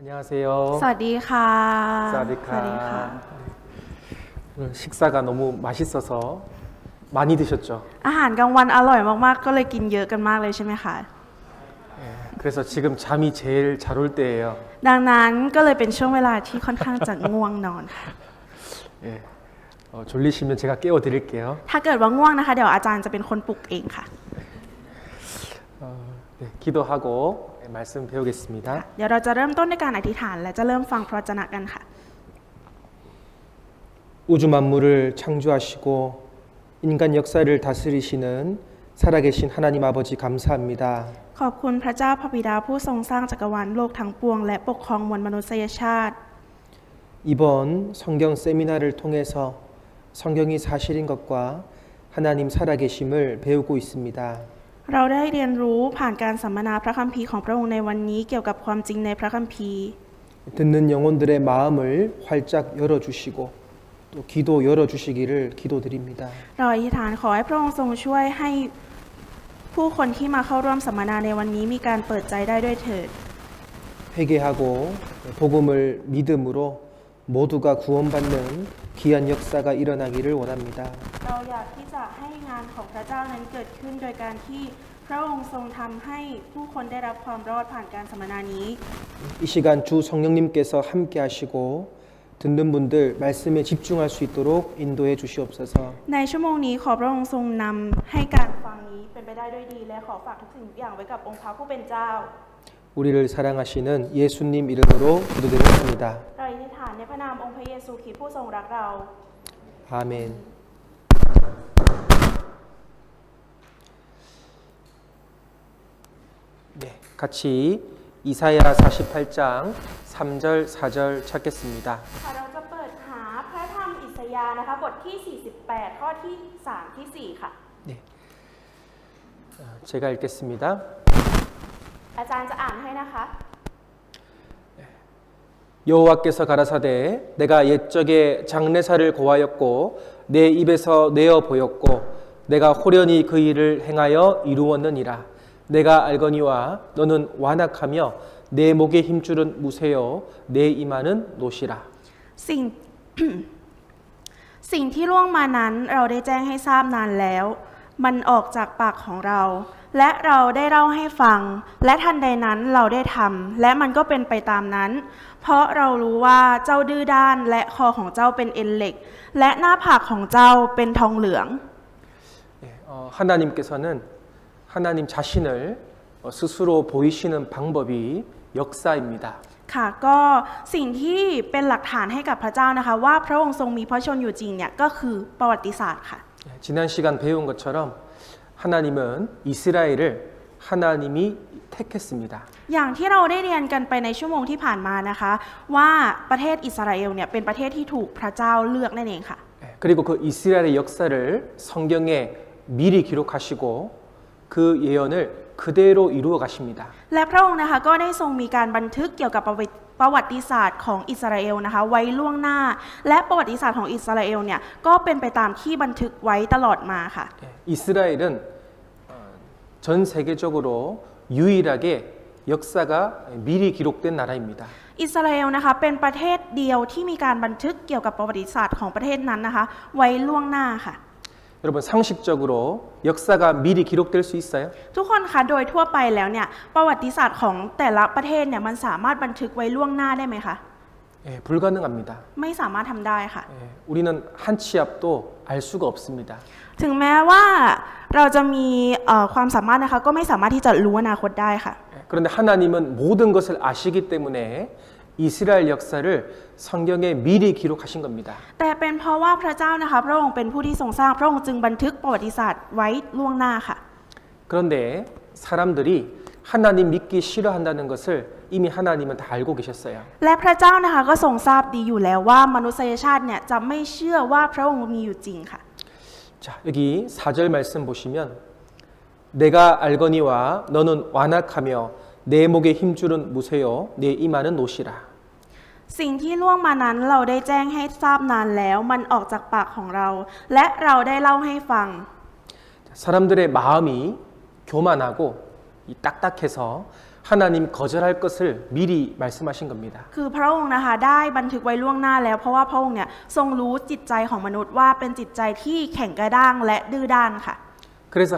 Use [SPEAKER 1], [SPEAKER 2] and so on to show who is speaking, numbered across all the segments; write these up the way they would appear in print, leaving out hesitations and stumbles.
[SPEAKER 1] 안녕하세요.
[SPEAKER 2] สวัสดีค่ะ
[SPEAKER 1] 사와디카.
[SPEAKER 2] สวัสดีค่ะ
[SPEAKER 1] 오늘 식사가 너무 맛있어서 많이 드셨죠?
[SPEAKER 2] อาหารกลางวันอร่อยมากๆ ก็เลยกินเยอะกันมากเลยใช่ไหมคะ
[SPEAKER 1] 그래서 지금 잠이 제일 잘 올 때예요.
[SPEAKER 2] ดังนั้นก็เลยเป็นช่วงเวลาที่ค่อนข้างจะง่วงนอนค่ะ
[SPEAKER 1] 예. 졸리시면 제가 깨워드릴게요.
[SPEAKER 2] ถ้าเกิดว่าง่วงนะคะ เดี๋ยวอาจารย์จะเป็นคนปลุกเองค่ะ
[SPEAKER 1] 네, 기도하고 말씀 배우겠습니다.
[SPEAKER 2] เดี๋ยวเราจะเริ่มต้นในการอธิษฐานและจะเริ่มฟังพระวจนะกันค่ะ
[SPEAKER 1] 우주 만물을 창조하시고 인간 역사를 다스리시는 살아계신 하나님 아버지 감사합니다.
[SPEAKER 2] ขอบคุณพระเจ้าพระบิดาผู้ทรงสร้างจักรวาลโลกทั้งปวงและปกครองมวลมนุษยชาติ
[SPEAKER 1] 이번 성경 세미나를 통해서 성경이 사실인 것과 하나님 살아계심을 배우고 있습니다.
[SPEAKER 2] เราได้เรียนรู้ผ่านการสัมมนาพระคัมภีร์ของพระองค์ในวันนี้เกี่ยวกับความจริงในพระคัมภีร์
[SPEAKER 1] 듣는 영혼들의 마음을 활짝 열어주시고 또 기도 열어주시기를 기도드립니다.
[SPEAKER 2] เราอธิษฐานขอให้พระองค์ทรงช่วยให้ผู้คนที่มาเข้าร่วมสัมมนาในวันนี้มีการเปิดใจได้ด้วยเถิด
[SPEAKER 1] 회개하고 복음을 믿음으로 모두가 구원받는 귀한 역사가 일어나기를 원합니다.
[SPEAKER 2] เราอยากที่จะให้งานของพระเจ้านั้นเกิดขึ้นโดยการที่พระองค์ทรงทำให้ผู้คนได้รับความรอดผ่านการสัมมนานี้
[SPEAKER 1] 이 시간 주 성령님께서 함께 하시고 듣는 분들 말씀에 집중할 수 있도록 인도해 주시옵소서.
[SPEAKER 2] ในชั่วโมงนี้ขอพระองค์ทรงนำให้การฟังนี้เป็นไปได้ด้วยดีและขอฝากทุกสิ่งทุกอย่างไว้กับองค์พระผู้เป็นเจ้า
[SPEAKER 1] 우리를 사랑하시는 예수님 이름으로 기도드렸습니다.
[SPEAKER 2] เราอธิษฐานในพระนามองค์พระเยซูคริสต์ผู้ทรงรักเรา
[SPEAKER 1] 아멘. 네, 같이 이사야 48장 3절 4절 찾겠습니다.
[SPEAKER 2] ค่ะเราจะเปิดหาพระธรรมอิสยาห์นะคะบทที่ 48 ข้อที่ 3 ที่ 4 ค่ะ
[SPEAKER 1] 네, 제가 읽겠습니다.
[SPEAKER 2] อาจารย์จะอ่านให้นะคะ
[SPEAKER 1] 여호와께서 가라사대 내가 옛적에 장래사를 고하였고 내 입에서 내어 보였고 내가 호련히 그 일을 행하여 이루었느니라. 내가 알거니와 너는 완악하며 내 목에 힘줄은 무쇠요 내 이마는 노시라.
[SPEAKER 2] สิ่ง สิ่งที่ล่วงมานั้นเราได้แจ้งให้ทราบนานแล้ว มันออกจากปากของเรา และเราได้เล่าให้ฟัง และทันใดนั้นเราได้ทำและมันก็เป็นไปตามนั้น เพราะเรารู้ว่าเจ้าดื้อด้านและคอของเจ้าเป็นเอ็นเหล็ก และหน้าผากของเจ้าเป็นทองเหลือง
[SPEAKER 1] 하나님께서는 하나님 자신을 스스로 보이시는 방법이 역사입니다.
[SPEAKER 2] ค่ะก็สิ่งที่เป็นหลักฐานให้กับพระเจ้านะคะว่าพระองค์ทรงมีพระชนอยู่จริงเนี่ยก็คือประวัติศาสตร์ค่ะ
[SPEAKER 1] 지난 시간 배운 것처럼 하나님은 이스라엘을 하나님이 택했습니다.
[SPEAKER 2] อย่างที่เราได้เรียนกันไปในชั่วโมงที่ผ่านมานะคะว่าประเทศอิสราเอลเนี่ยเป็นประเทศที่ถูกพระเจ้าเลือกนั่นเองค่ะ
[SPEAKER 1] 그리고 그 이스라엘의 역사를 성경에 미리 기록하시고 그 예언을 그대로 이루어 가십니다.
[SPEAKER 2] และพระองค์นะคะก็ได้ทรงมีการบันทึกเกี่ยวกับประวัติศาสตร์ของอิสราเอลนะคะไว้ล่วงหน้าและประวัติศาสตร์ของอิสราเอลเนี่ยก็เป็นไปตามที่บันทึกไว้ตลอดมาค่ะ
[SPEAKER 1] 이스라엘은 전 세계적으로 유일하게 역사가 미리 기록된 나라입니다.
[SPEAKER 2] อิสราเอลนะคะเป็นประเทศเดียวที่มีการบันทึกเกี่ยวกับประวัติศาสตร์ของประเทศนั้นนะคะไว้ล่วงหน้าค่ะ
[SPEAKER 1] 여러분 상식적으로 역사가 미리 기록될 수 있어요?
[SPEAKER 2] ทุกคนคะโดยทั่วไปแล้วเนี่ยประวัติศาสตร์ของแต่ละประเทศเนี่ยมันสามารถบันทึกไว้ล่วงหน้าได้ไหมคะ
[SPEAKER 1] 예, 불가능합니다.
[SPEAKER 2] ไม่สามารถทำได้ค่ะ
[SPEAKER 1] 예, 우리는 한 치 앞도 알 수가 없습니다.
[SPEAKER 2] ถึงแม้ว่าเราจะมีความสามารถนะคะก็ไม่สามารถที่จะรู้อนาคตได้ค่ะ
[SPEAKER 1] 예, 그런데 하나님은 모든 것을 아시기 때문에 이스라엘 역사를 성경에 미리 기록하신 겁니다.
[SPEAKER 2] แต่เป็นเพราะว่าพระเจ้านะคะพระองค์เป็นผู้ที่ทรงสร้างพระองค์จึงบันทึกประวัติศาสตร์ไว้ล่วงหน้าค่ะ
[SPEAKER 1] 그런데 사람들이 하나님 믿기 싫어한다는 것을 이미 하나님은 다 알고 계셨어요.
[SPEAKER 2] และพระเจ้านะคะก็ทรงทราบดีอยู่แล้วว่ามนุษยชาติเนี่ยจะไม่เชื่อว่าพระองค์มีอยู่จริงค่ะ
[SPEAKER 1] 자, 여기 4절 말씀 보시면 내가 알거니와 너는 완악하며 내 목에 힘줄은 무쇠요 내 이마는 노시라.
[SPEAKER 2] สิ่งที่ล่วงมานั้นเราได้แจ้งให้ทราบนานแล้วมันออกจากปากของเรา และเราได้เล่าให้ฟัง
[SPEAKER 1] 사람들의 마음이 교만하고 딱딱해서 하나님 거절할 것을 미리 말씀하신 겁니다.
[SPEAKER 2] คือพระองค์นะคะได้บันทึกไว้ล่วงหน้าแล้วเพราะว่าพระองค์เนี่ยทรงรู้จิตใจของมนุษย์ว่าเป็นจิตใจที่แข็งกระด้างและดื้อด้านค่ะ
[SPEAKER 1] 그래서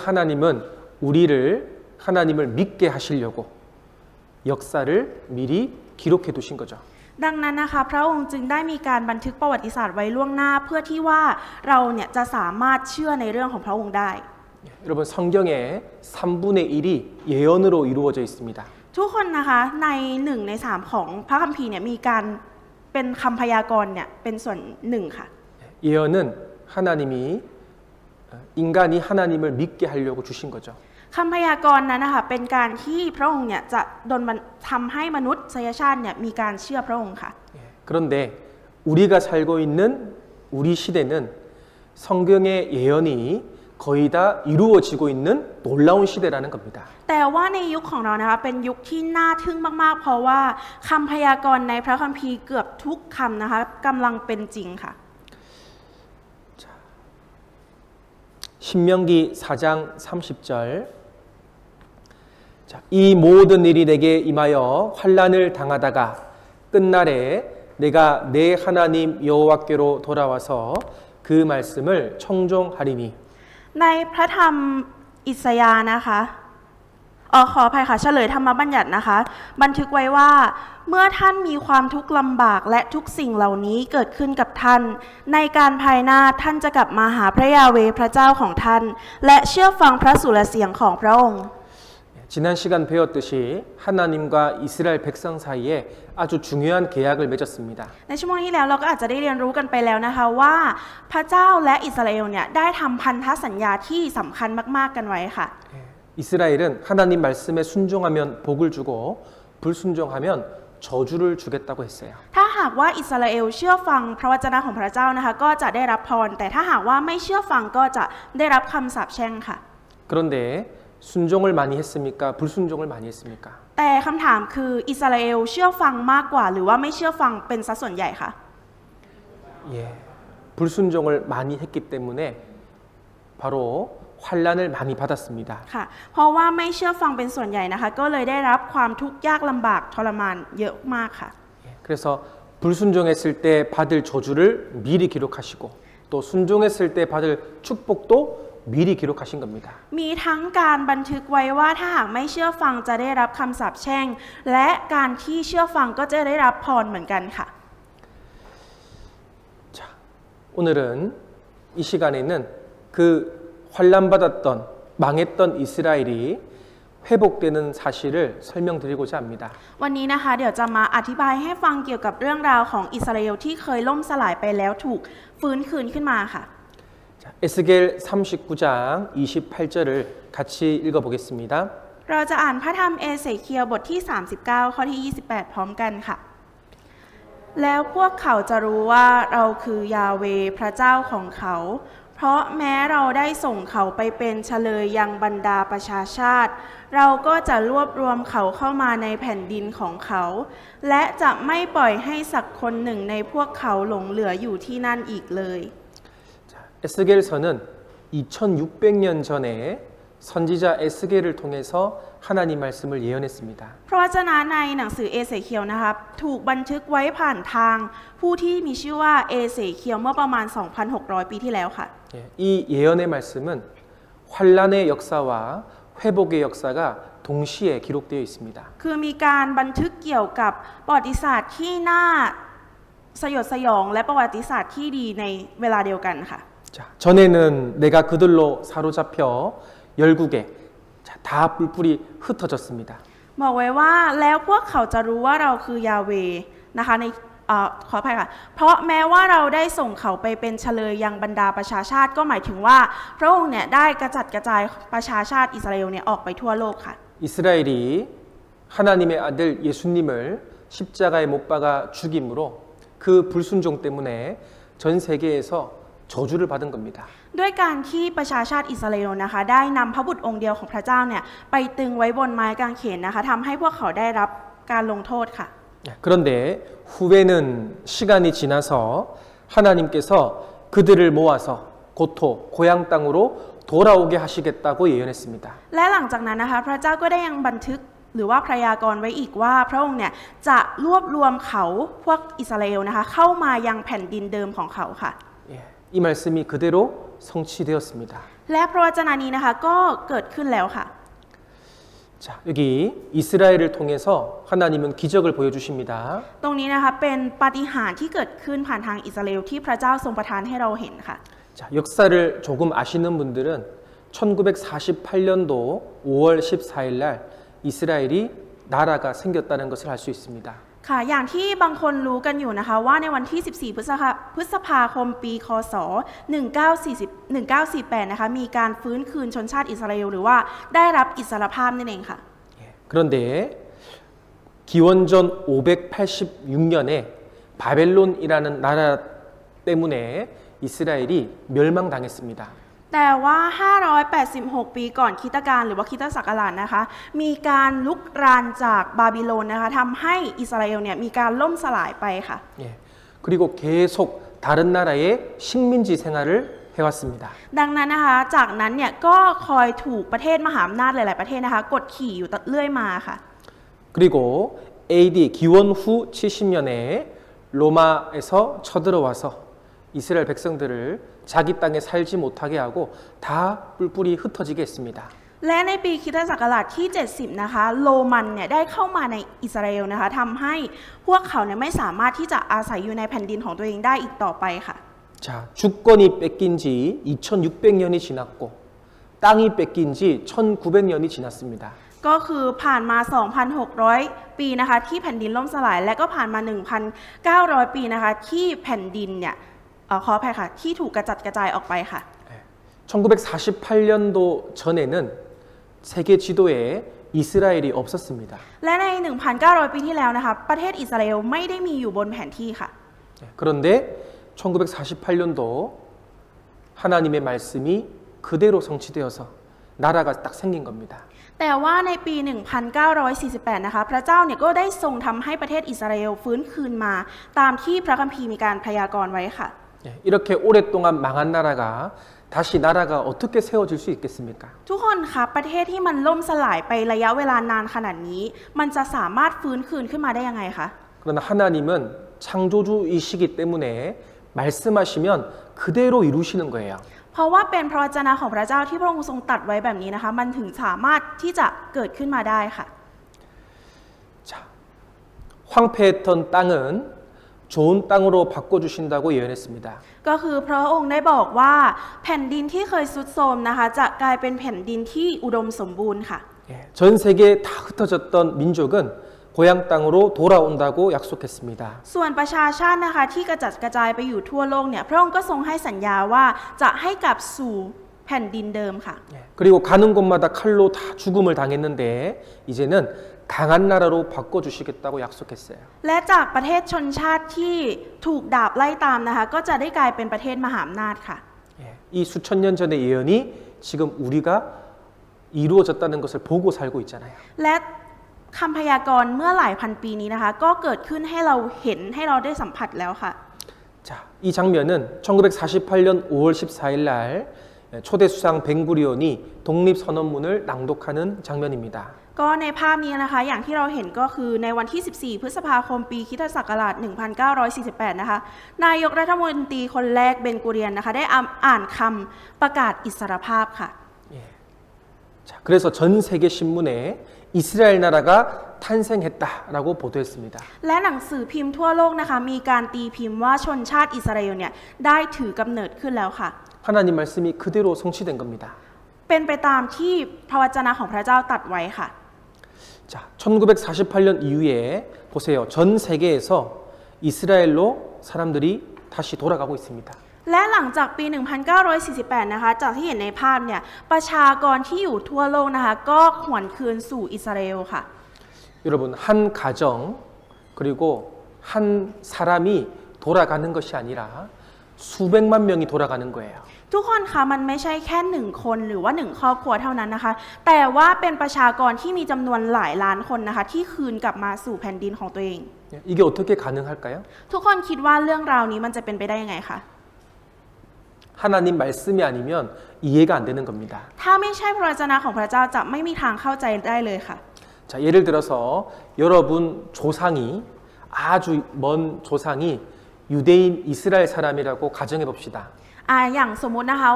[SPEAKER 1] 하나님을 믿게 하시려고 역사를 미리 기록해 두신 거죠.
[SPEAKER 2] ดังนั้นนะคะพระองค์จึงได้มีการบันทึกประวัติศาสตร์ไว้ล่วงหน้าเพื่อที่ว่าเราเนี่ยจะสามารถเชื่อในเรื่องของพระองค์ได้
[SPEAKER 1] 여러분 성경의 3분의 1이 예언으로 이루어져 있습니다.
[SPEAKER 2] ทุกคนนะคะใน1 ใน 3ของพระคัมภีร์เนี่ยมีการเป็นคำพยากรณ์เนี่ยเป็นส่วนหนึ่งค่ะ
[SPEAKER 1] 예언은 인간이 하나님을 믿게 하려고 주신 거죠.
[SPEAKER 2] คำพยากรณ์นั้นนะคะเป็นการที่พระองค์เนี่ยจะทำให้มนุษยชาติเนี่ยมีการเชื่อพระองค์ค่ะ
[SPEAKER 1] 그런데 우리가 살고 있는 우리 시대는 성경의 예언이 거의 다 이루어지고 있는 놀라운 시대라는 겁니다.
[SPEAKER 2] แต่ว่าในยุคของเรานะคะเป็นยุคที่น่าทึ่งมากๆเพราะว่าคำพยากรณ์ในพระคัมภีร์เกือบทุกคำนะคะกำลังเป็นจริงค่ะ
[SPEAKER 1] 신명기 4장 30절 이 모든 일이 내게 임하여 환난을 당하다가 끝날에 내가 내 하나님 여호와께로 돌아와서 그 말씀을 청종하리니
[SPEAKER 2] ในพระธรรมอิสยาห์นะคะขออภัยค่ะเฉลยธรรมบัญญัตินะคะบันทึกไว้ว่าเมื่อท่านมีความทุกข์ลำบากและทุกสิ่งเหล่านี้เกิดขึ้นกับท่านในการภายหน้าท่านจะกลับมาหาพระยาเวห์พระเจ้าของท่านและเชื่อฟังพระสุรเสียงของพระองค์
[SPEAKER 1] 지난 시간 배웠듯이 하나님과 이스라엘 백성 사이에 아주 중요한 계약을 맺었습니다.
[SPEAKER 2] ในชั่วโมงที่แล้วเราก็อาจจะได้เรียนรู้กันไปแล้วนะคะว่าพระเจ้าและอิสราเอลเนี่ยได้ทำพันธสัญญาที่สำคัญมากๆกันไว้ค่ะ
[SPEAKER 1] 이스라엘은 하나님 말씀에 순종하면 복을 주고 불순종하면 저주를 주겠다고 했어요.
[SPEAKER 2] ถ้าหากว่าอิสราเอลเชื่อฟังพระวจนะของพระเจ้านะคะก็จะได้รับพรแต่ถ้าหากว่าไม่เชื่อฟังก็จะได้รับคำสาปแช่งค่ะ
[SPEAKER 1] 그런데 순종을 많이 했습니까? 불순종을 많이 했습니까?
[SPEAKER 2] แต่คำถามคืออิสราเอลเชื่อฟังมากกว่าหรือว่าไม่เชื่อฟังเป็นสัดส่วนใหญ่คะ
[SPEAKER 1] 예, 불순종을 많이 했기 때문에 바로 환난을 많이 받았습니다.
[SPEAKER 2] ค่ะเพราะว่าไม่เชื่อฟังเป็นส่วนใหญ่นะคะก็เลยได้รับความทุกข์ยากลำบากทรมานเยอะมากค่ะ
[SPEAKER 1] 그래서 불순종했을 때 받을 저주를 미리 기록하시고 또 순종했을 때 받을 축복도 미리 기록하신 겁니다.
[SPEAKER 2] มีทั้งการบันทึกไว้ว่าถ้าหากไม่เชื่อฟังจะได้รับคำสาปแช่งและการที่เชื่อฟังก็จะได้รับพรเหมือนกันค่ะ
[SPEAKER 1] 자, 오늘은 이 시간에는 그 환난받았던 망했던 이스라엘이 회복되는 사실을 설명드리고자 합니다.
[SPEAKER 2] วันนี้นะคะเดี๋ยวจะมาอธิบายให้ฟังเกี่ยวกับเรื่องราวของอิสราเอลที่เคยล่มสลายไปแล้วถูกฟื้นคืนขึ้นมาค่ะ
[SPEAKER 1] 자, 에스겔 39장 28절을 같이 읽어보겠습니다.
[SPEAKER 2] เราจะอ่านพระธรรมเอเสเคียลบทที่39ข้อที่28พร้อมกันค่ะ แล้วพวกเขาจะรู้ว่าเราคือยาเวห์พระเจ้าของเขาเพราะแม้เราได้ส่งเขาไปเป็นเฉลยยังบรรดาประชาชาติเราก็จะรวบรวมเขาเข้ามาในแผ่นดินของเขาและจะไม่ปล่อยให้สักคนหนึ่งในพวกเขาหลงเหลืออยู่ที่นั่นอีกเลย
[SPEAKER 1] 자, 에스겔서는 2600년 전에 선지자 에스겔을 통해서 하나님 말씀을 예언했습니다.
[SPEAKER 2] พระวจนะในหนังสือเอเสเคียลนะคะถูกบันทึกไว้ผ่านทางผู้ที่มีชื่อว่าเอเสเคียลเมื่อประมาณ 2,600 ปีที่แล้วค่ะ
[SPEAKER 1] 이 예언의 말씀은 환란의 역사와 회복의 역사가 동시에 기록되어 있습니다.
[SPEAKER 2] คือมีการบันทึกเกี่ยวกับประวัติศาสตร์ที่น่าสยดสยองและประวัติศาสตร์ที่ดีในเวลาเดียวกันค่ะ
[SPEAKER 1] 자, 전에는 내가 그들로 사로잡혀 열국에 다 뿔뿔이 흩어졌습니다.
[SPEAKER 2] บอกไว้ว่าแล้วพวกเขาจะรู้ว่าเราคือยาเวห์นะคะในขออภัยค่ะเพราะแม้ว่าเราได้ส่งเขาไปเป็นเฉลยยังบรรดาประชาชาติก็หมายถึงว่าพระองค์เนี่ยได้กระจัดกระจายประชาชาติอิสราเอลเนี่ยออกไปทั่วโลกค่ะ
[SPEAKER 1] 이스라엘이 하나님의 아들 예수님을 십자가에 못 박아 죽임으로 그 불순종 때문에 전 세계에서 저주를 받은 겁니다.
[SPEAKER 2] ด้วยการที่ประชาชาติอิสราเอลนะคะได้นำพระบุตรองค์เดียวของพระเจ้าเนี่ยไปตึงไว้บนไม้กางเขนนะคะทำให้พวกเขาได้รับการลงโทษค่ะ
[SPEAKER 1] 그런데 후에는 시간이 지나서 하나님께서 그들을 모아서 고토 고향 땅으로 돌아오게 하시겠다고 예언했습니다.
[SPEAKER 2] และหลังจากนั้นนะคะพระเจ้าก็ได้ยังบันทึก หรือว่าพยากรณ์ไว้อีกว่าพระองค์เนี่ยจะรวบรวมเขาพวกอิสราเอลนะคะเข้ามายังแผ่นดินเดิมของเขาค่ะ
[SPEAKER 1] 예, 이 말씀이 그대로 성취되었습니다.
[SPEAKER 2] และพระวจนะนี้นะคะก็เกิดขึ้นแล้วค่ะ
[SPEAKER 1] 자, 여기 이스라엘을 통해서 하나님은 기적을 보여주십니다.
[SPEAKER 2] ตรงนี้นะคะเป็นปาฏิหาริย์ที่เกิดขึ้นผ่านทางอิสราเอลที่พระเจ้าทรงประทานให้เราเห็นค่ะ
[SPEAKER 1] 자, 역사를 조금 아시는 분들은 1948년도 5월 14일 날 이스라엘이 나라가 생겼다는 것을 알 수 있습니다.
[SPEAKER 2] ค่ะอย่างที่บางคนรู้กันอยู่นะคะว่าในวันที่ 14 พฤษภาคมปีคศ 1948 นะคะมีการฟื้นคืนชนชาติอิสราเอลหรือว่าได้รับอิสรภาพนั่นเองค่ะ
[SPEAKER 1] 예, 그런데 기원전 586년에 바벨론이라는 나라 때문에 이스라엘이 멸망당했습니다.
[SPEAKER 2] แต่ว่า 586 ปีก่อนคริสตกาลหรือว่าคริสตศักราชนะคะมีการลุกรานจากบาบิโลนนะคะทำให้อิสราเอลเนี่ยมีการล่มสลายไปค่ะ
[SPEAKER 1] 예, 그리고 계속 다른 나라의 식민지 생활을 해왔습니다.
[SPEAKER 2] ดังนั้นนะคะจากนั้นเนี่ยก็คอยถูกประเทศมหาอำนาจหลาย ๆ ประเทศนะคะกดขี่อยู่เรื่อยมาค่ะ
[SPEAKER 1] 그리고 AD 기원 후 70년에 로마에서 쳐들어와서 이스라엘 백성들을 자기 땅에 살지 못하게 하고 다 뿔뿔이 흩어지게 했습니다.
[SPEAKER 2] และในปีคริสตศักราชที่ 70 นะคะโรมันเนี่ยได้เข้ามาในอิสราเอลนะคะทำให้พวกเขาเนี่ยไม่สามารถที่จะอาศัยอยู่ในแผ่นดินของตัวเองได้อีกต่อไปค่ะ
[SPEAKER 1] 자, 주권이 뺏긴 지 2600년이 지났고 땅이 뺏긴 지 1900년이 지났습니다.
[SPEAKER 2] ก็คือผ่านมา 2,600 ปีนะคะที่แผ่นดินล่มสลายและก็ผ่านมา 1,900 ปีนะคะที่แผ่นดินเนี่ยขออภัยค่ะที่ถูกกระจัดกระจายออกไปค่ะ
[SPEAKER 1] 1948년도 전에는 세계 지도에 이스라엘이 없었습니다.
[SPEAKER 2] และใน 1,900 ปีที่แล้วนะคะประเทศอิสราเอลไม่ได้มีอยู่บนแผนที่ค่ะ
[SPEAKER 1] 그런데 1948년도 하나님의 말씀이 그대로 성취되어서 나라가 딱 생긴 겁니다.
[SPEAKER 2] แต่ว่าในปี 1948 นะคะพระเจ้าเนี่ยก็ได้ทรงทำให้ประเทศอิสราเอลฟื้นคืนมาตามที่พระคัมภีร์มีการพยากรณ์ไว้ค่ะ
[SPEAKER 1] 이렇게 오랫동안 망한 나라가 다시 나라가 어떻게 세워질 수 있겠습니까?
[SPEAKER 2] ทุกคนคะประเทศที่มันล่มสลายไประยะเวลานานขนาดนี้มันจะสามารถฟื้นคืนขึ้นมาได้ยังไงคะ
[SPEAKER 1] 그러나 하나님은 창조주이시기 때문에 말씀하시면 그대로 이루시는 거예요.
[SPEAKER 2] เพราะว่าเป็นพระวจนะของพระเจ้าที่พระองค์ทรงตรัสไว้แบบนี้นะคะมันถึงสามารถที่จะเกิดขึ้นมาได้ค่ะ
[SPEAKER 1] 자, 황폐했던 땅은 좋은 땅으로 바꿔주신다고 예언했습니다.
[SPEAKER 2] ก็คือพระองค์ได้บอกว่าแผ่นดินที่เคยทรุดโทรมนะคะจะกลายเป็นแผ่นดินที่อุดมสมบูรณ์ค่ะ
[SPEAKER 1] 전 세계에 다 흩어졌던 민족은 고향 땅으로 돌아온다고 약속했습니다.
[SPEAKER 2] ส่วนประชาชาตินะคะที่กระจัดกระจายไปอยู่ทั่วโลกเนี่ยพระองค์ก็ทรงให้สัญญาว่าจะให้กลับสู่แผ่นดินเดิมค่ะ
[SPEAKER 1] 그리고 가는 곳마다 칼로 다 죽음을 당했는데 이제는 강한 나라로 바꿔주시겠다고 약속했어요.
[SPEAKER 2] และจากประเทศชนชาติที่ถูกดาบไล่ตามนะคะก็จะได้กลายเป็นประเทศมหาอำนาจค่ะ
[SPEAKER 1] 이 수천 년 전의 예언이 지금 우리가 이루어졌다는 것을 보고 살고 있잖아요.
[SPEAKER 2] และคำพยากรณ์เมื่อหลายพันปีนี้นะคะก็เกิดขึ้นให้เราเห็นให้เราได้สัมผัสแล้วค่ะ
[SPEAKER 1] 자, 이 장면은 1948년 5월 14일 날 초대 수상 벵구리온이 독립선언문을 낭독하는 장면입니다.
[SPEAKER 2] ก็ในภาพนี้นะคะอย่างที่เราเห็นก็คือในวันที่ 14 พฤษภาคมปีคริสตศักราช 1948 นะคะนายกรัฐมนตรีคนแรกเบนกูเรียนนะคะได้อ่านคำประกาศอิสรภาพค่ะ
[SPEAKER 1] 자, 그래서 전 세계 신문에 이스라엘 나라가 탄생했다라고 보도했습니다.
[SPEAKER 2] และหนังสือพิมพ์ทั่วโลกนะคะมีการตีพิมพ์ว่าชนชาติอิสราเอลเนี่ยได้ถือกำเนิดขึ้นแล้วค่ะ
[SPEAKER 1] 하나님 말씀이 그대로 성취된 겁니다.
[SPEAKER 2] เป็นไปตามที่พระวจนะของพระเจ้าตรัสไว้ค่ะ
[SPEAKER 1] 자, 1948년 이후에 보세요. 전 세계에서 이스라엘로 사람들이 다시 돌아가고 있습니다.
[SPEAKER 2] และหลังจากปี 1948 นะคะจากที่เห็นในภาพเนี่ยประชากรที่อยู่ทั่วโลกนะคะก็หวนคืนสู่อิสราเอลค่ะ
[SPEAKER 1] 여러분, 한 가정 그리고 한 사람이 돌아가는 것이 아니라 수백만 명이 돌아가는 거예요.
[SPEAKER 2] ทุกคนคะมันไม่ใช่แค่1คนหรือว่า1ครอบครัวเท่านั้นนะคะแต่ว่าเป็นประชากรที่มีจำนวนหลายล้านคนนะคะที่คืนกลับมาสู่แผ่นดินของตัวเอง
[SPEAKER 1] 이게 어떻게 가능할까요?
[SPEAKER 2] ทุกคนคิดว่าเรื่องราวนี้มันจะเป็นไปได้ยังไงคะ
[SPEAKER 1] 하나님 말씀이 아니면 이해가 안 되는 겁니다.
[SPEAKER 2] ถ้าไม่ใช่พระวจนะของพระเจ้าจะไม่มีทางเข้าใจได้เลยค่ะ
[SPEAKER 1] 자, 자, 예를 들어서 여러분 조상이 아주 먼 조상이 유대인 이스라엘 사람이라고 가정해 봅시다.
[SPEAKER 2] อย่างสมมุตินะคะ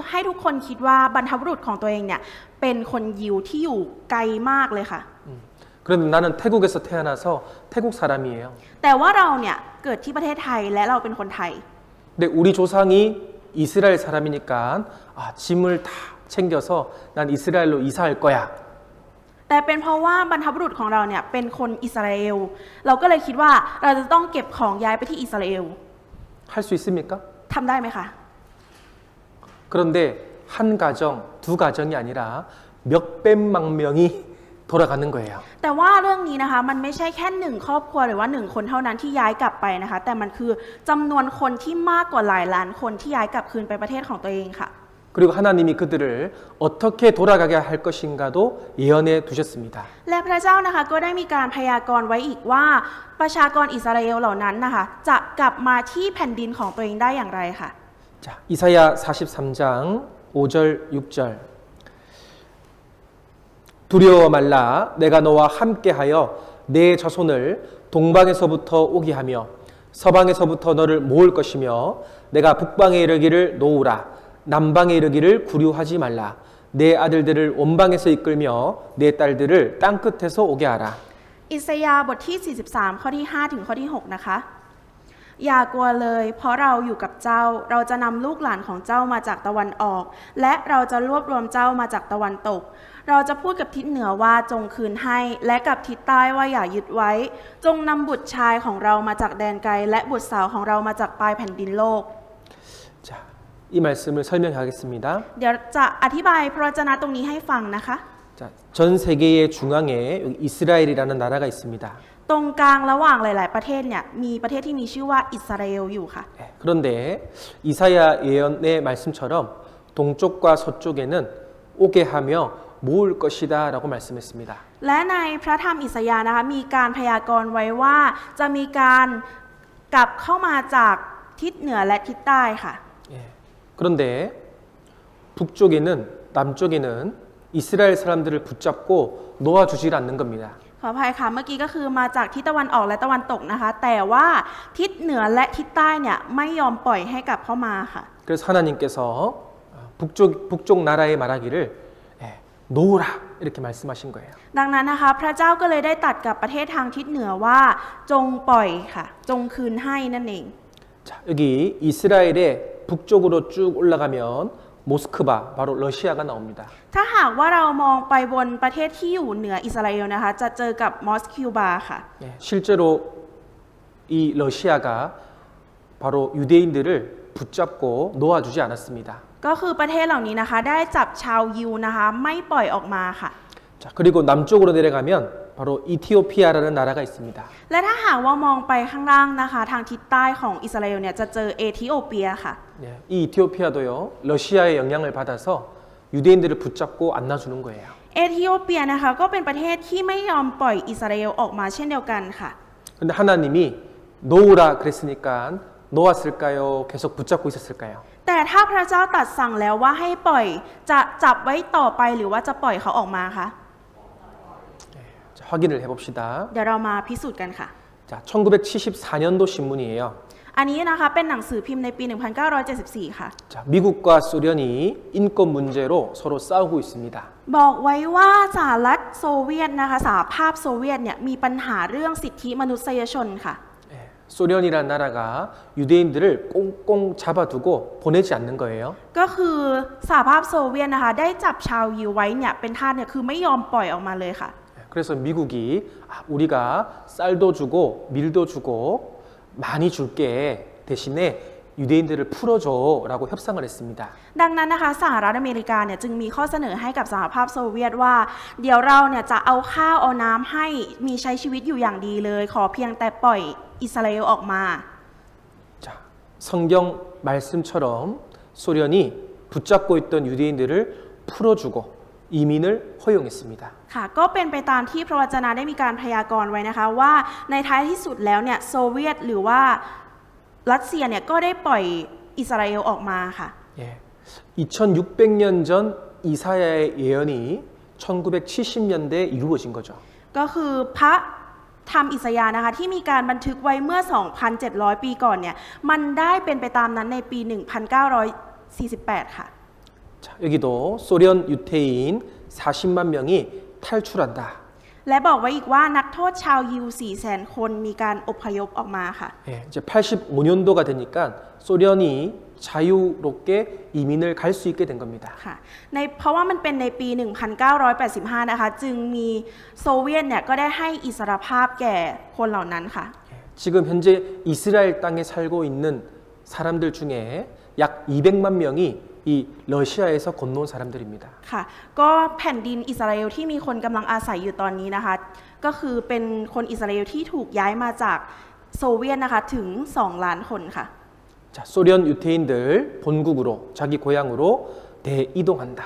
[SPEAKER 2] ให้ทุกคนคิดว่าบรรพบุรุษของตัวเองเนี่ยเป็นคนยิวที่อยู่ไกลมากเลยค่ะ
[SPEAKER 1] 그런데 나는 태국에서 태어나서 태국 사람이에요.
[SPEAKER 2] แต่ว่าเราเนี่ยเกิดที่ประเทศไทยและเราเป็นคนไทย
[SPEAKER 1] 근데 우리 조상이 이스라엘 사람이니까 짐을 다 챙겨서 난 이스라엘로 이사할 거야.
[SPEAKER 2] แต่เป็นเพราะว่าบรรพบุรุษของเราเนี่ยเป็นคนอิสราเอลเราก็เลยคิดว่าเราจะต้องเก็บของย้ายไปที่อิสราเอล
[SPEAKER 1] 할 수 있습니까?
[SPEAKER 2] ทำได้ไหมคะ
[SPEAKER 1] 그런데 한 가정, 두 가정이 아니라 몇백만 명이 돌아가는 거예요.
[SPEAKER 2] แต่ว่าเรื่องนี้นะคะมันไม่ใช่แค่หนึ่งครอบครัวหรือว่าหนึ่งคนเท่านั้นที่ย้ายกลับไปนะคะแต่มันคือจำนวนคนที่มากกว่าหลายล้านคนที่ย้ายกลับคืนไปประเทศของตัวเองค่ะ
[SPEAKER 1] 그리고 하나님이 그들을 어떻게 돌아가게 할 것인가도 예언해 두셨습니다.
[SPEAKER 2] และพระเจ้านะคะก็ได้มีการพยากรณ์ไว้อีกว่าประชากรอิสราเอลเหล่านั้นนะคะจะกลับมาที่แผ่นดินของตัวเองได้อย่างไรค่ะ
[SPEAKER 1] 자, 이사야 43장 5절 6절. 두려워 말라 내가 너와 함께하여 내 자손을 동방에서부터 오게 하며 서방에서부터 너를 모을 것이며 내가 북방에 이르기를 놓으라 남방에 이르기를 구류하지 말라 내 아들들을 원방에서 이끌며 내 딸들을 땅끝에서 오게 하라.
[SPEAKER 2] อิสยาห์บทที่ 43 ข้อที่ 5 ถึงข้อที่ 6 นะคะ อย่ากลัวเลยเพราะเราอยู่กับเจ้าเราจะนำลูกหลานของเจ้ามาจากตะวันออกและเราจะรวบรวมเจ้ามาจากตะวันตกเราจะพูดกับทิศเหนือว่าจงคืนให้และกับทิศใต้ว่าอย่ายึดไว้จงนำบุตรชายของเรามาจากแดนไกลและบุตรสาวของเรามาจากปลายแผ่นดินโลก
[SPEAKER 1] 자, 이 말씀을 설명하겠습니다.
[SPEAKER 2] เดี๋ยวจะอธิบายพระวจนะตรงนี้ให้ฟังนะคะ
[SPEAKER 1] 자, 전 세계의 중앙에 여기 이스라엘이라는 나라가 있습니다.
[SPEAKER 2] ตรงกลางระหว่างหลาย ๆ ประเทศเนี่ยมีประเทศที่มีชื่อว่าอิสราเอลอยู่ค่ะ
[SPEAKER 1] 그런데 이사야 예언의 말씀처럼 동쪽과 서쪽에는 오게 하며 모을 것이다라고 말씀했습니다.
[SPEAKER 2] และในพระธรรมอิสยาห์นะคะมีการพยากรณ์ไว้ว่าจะมีการกลับเข้ามาจากทิศเหนือและทิศใต้ค่ะ
[SPEAKER 1] 그런데 북쪽에는 남쪽에는 이스라엘 사람들을 붙잡고 놓아주질 않는 겁니다.
[SPEAKER 2] ขออภัยค่ะเมื่อกี้ก็คือมาจากทิศตะวันออกและตะวันตกนะคะแต่ว่าทิศเหนือและทิศใต้เนี่ยไม่ยอมปล่อยให้กลับเข้ามาค่ะ
[SPEAKER 1] 그래서 하나님께서 북쪽 나라에 말하기를 놓으라 이렇게 말씀하신 거예요.
[SPEAKER 2] ดังนั้นนะคะพระเจ้าก็เลยได้ตรัสกับประเทศทางทิศเหนือว่าจงปล่อยค่ะจงคืนให้นั่นเอง
[SPEAKER 1] 자, 여기 이스라엘의 북쪽으로 쭉 올라가면 모스크바 바로 러시아가 나옵니다.
[SPEAKER 2] ถ้าหากว่าเรามองไปบนประเทศที่อยู่เหนืออิสราเอลนะคะจะเจอกับมอสคิวบาค่ะ
[SPEAKER 1] 실제로 이 러시아가 바로 유대인들을 붙잡고 놓아주지 않았습니다.
[SPEAKER 2] ก็คือประเทศเหล่านี้นะคะได้จับชาวยิวนะคะไม่ปล่อยออกมาค่ะ
[SPEAKER 1] 자, 그리고 남쪽으로 내려가면 바로 이티오피아라는 나라가 있습니다.
[SPEAKER 2] และถ้าหากว่ามองไปข้างล่างนะคะทางทิศใต้ของอิสราเอลเนี่ยจะเจอเอธิโอเปียค่ะ
[SPEAKER 1] 이 이티오피아도요 러시아의 영향을 받아서 유대인들을 붙잡고 안 놔주는 거예요.
[SPEAKER 2] เอธิโอเปียนะคะก็เป็นประเทศที่ไม่ยอมปล่อยอิสราเอลออกมาเช่นเดียวกันค่ะ
[SPEAKER 1] 근데 하나님이 놓으라 그랬으니까 놓았을까요? 계속 붙잡고 있었을까요?
[SPEAKER 2] แต่ถ้าพระเจ้าตรัสสั่งแล้วว่าให้ปล่อยจะจับไว้ต่อไปหรือว่าจะปล่อยเขาออกมาคะ
[SPEAKER 1] 자, 확인을 해봅시다.
[SPEAKER 2] เดี๋ยวเรามาพิสูจน์กันค่ะ
[SPEAKER 1] 자, 1974년도 신문이에요.
[SPEAKER 2] อันนี้นะคะเป็นหนังสือพิมพ์ในปี 1974 ค่ะ
[SPEAKER 1] 자, 미국과 소련이 인권 문제로 서로 싸우고 있습니다.
[SPEAKER 2] บอกไว้ว่าสหรัฐโซเวียตนะคะสหภาพโซเวียตเนี่ยมีปัญหาเรื่องสิทธิมนุษยชนค่ะ
[SPEAKER 1] 소련이라는 나라가 유대인들을 꽁꽁 잡아두고 보내지 않는 거예요.
[SPEAKER 2] ก็คือสหภาพโซเวียตนะคะได้จับชาวยิวไว้เนี่ยเป็นทาสเนี่ยคือไม่ยอมปล่อยออกมาเลยค่ะ
[SPEAKER 1] 그래서 미국이 우리가 쌀도 주고 밀도 주고 많이 줄게 대신에 유대인들을 풀어줘라고 협상을 했습니다.
[SPEAKER 2] ดังนั้นนะคะสหรัฐอเมริกาเนี่ยจึงมีข้อเสนอให้กับสหภาพโซเวียตว่าเดี๋ยวเราเนี่ยจะเอาข้าวเอาน้ำให้มีใช้ชีวิตอยู่อย่างดีเลยขอเพียงแต่ปล่อยอิสราเอลออกมา
[SPEAKER 1] 자, 성경 말씀처럼 소련이 붙잡고 있던 유대인들을 풀어주고 이민을 허용했습니다.
[SPEAKER 2] ค่ะก็เป็นไปตามที่พระวจนะได้มีการพยากรณ์ไว้นะคะว่าในท้ายที่สุดแล้วเนี่ยโซเวียตหรือว่ารัสเซียเนี่ยก็ได้ปล่อยอิสราเอลออกมาค่ะ
[SPEAKER 1] 예, 2600년 전 이사야의 예언이 1970년대에 이루어진 거죠.
[SPEAKER 2] ก็คือพระธรรมอิสยาห์นะคะที่มีการบันทึกไว้เมื่อ 2,700 ปีก่อนเนี่ยมันได้เป็นไปตามนั้นในปี 1948 ค่ะ
[SPEAKER 1] 자, 여기도 소련 유태인 40만 명이 탈출한다.
[SPEAKER 2] และบอกไว้อีกว่านักโทษชาวยิว 400,000 คนมีการอพยพออกมาค่ะ
[SPEAKER 1] 예, 이제 85년도가 되니까 소련이 자유롭게 이민을 갈 수 있게 된 겁니다.
[SPEAKER 2] ค่ะเพราะว่ามันเป็นในปี 1985 นะคะจึงมีโซเวียตเนี่ยก็ได้ให้อิสรภาพแก่คนเหล่านั้นค่ะ
[SPEAKER 1] 예, 지금 현재 이스라엘 땅에 살고 있는 사람들 중에 약 200만 명이 이 러시아에서 건너온 사람들입니다.
[SPEAKER 2] ค่ะก็แผ่นดินอิสราเอลที่มีคนกำลังอาศัยอยู่ตอนนี้นะคะก็คือเป็นคนอิสราเอลที่ถูกย้ายมาจากโซเวียตนะคะถึง 2 ล้านคนค่ะ
[SPEAKER 1] 자, 소련 유태인들 본국으로 자기 고향으로 대이동한다.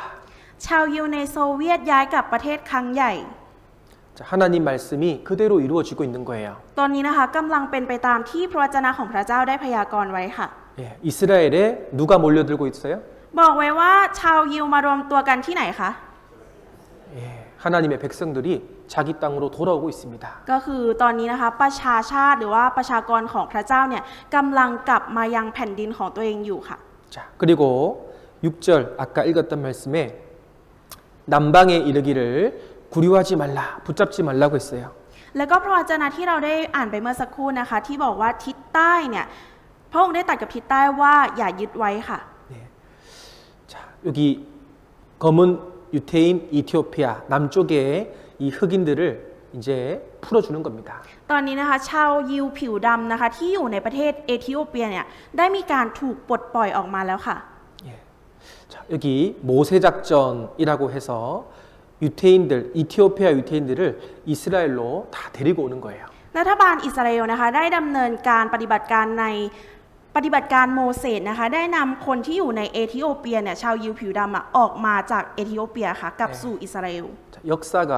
[SPEAKER 2] ชาวยิวในโซเวียตย้ายกลับประเทศครั้งใหญ่
[SPEAKER 1] 자, 하나님 말씀이 그대로 이루어지고 있는 거예요.
[SPEAKER 2] ตอนนี้นะคะกำลังเป็นไปตามที่พระวจนะของพระเจ้าได้พยากรณ์ไว้ค่ะ
[SPEAKER 1] 예, 이스라엘에 누가 몰려들고 있어요?
[SPEAKER 2] บอกไว้ว่าชาวยิวมารวมตัวกันที่ไหนคะ
[SPEAKER 1] 예, 하나님의 백성들이 자기 땅으로 돌아오고 있습니다.
[SPEAKER 2] ก็คือตอนนี้นะคะประชาชาติหรือว่าประชากรของพระเจ้าเนี่ยกำลังกลับมายังแผ่นดินของตัวเองอยู่ค่ะ
[SPEAKER 1] 자, 그리고 6절 아까 읽었던 말씀에 남방에 이르기를 구류하지 말라, 붙잡지 말라고 했어요.
[SPEAKER 2] แล้วก็พระวจนะที่เราได้อ่านไปเมื่อสักครู่นะคะที่บอกว่าทิศใต้เนี่ยพระองค์ได้ตรัสกับทิศใต้ว่าอย่ายึดไว้ค่ะ
[SPEAKER 1] 네. 자, 여기 검은 유태인 이티오피아 남쪽에 이 흑인들을 이제 풀어주는 겁니다.
[SPEAKER 2] ตอนนี้นะคะชาวยิวผิวดำนะคะที่อยู่ในประเทศเอธิโอเปียเนี่ยได้มีการถูกปลดปล่อยออกมาแล้วค่ะ
[SPEAKER 1] 예. 자, 여기 모세 작전이라고 해서 유태인들, 이티오피아 유태인들을 이스라엘로 다 데리고 오는 거예요.
[SPEAKER 2] รัฐบาลอิสราเอลนะคะได้ดำเนินการปฏิบัติการในปฏิบัติการโมเสสนะคะได้นำคนที่อยู่ในเอธิโอเปียเนี่ยชาวยิวผิวดำออกมาจากเอธิโอเปียค่ะกลับสู่อิสราเอล
[SPEAKER 1] 자, 역사가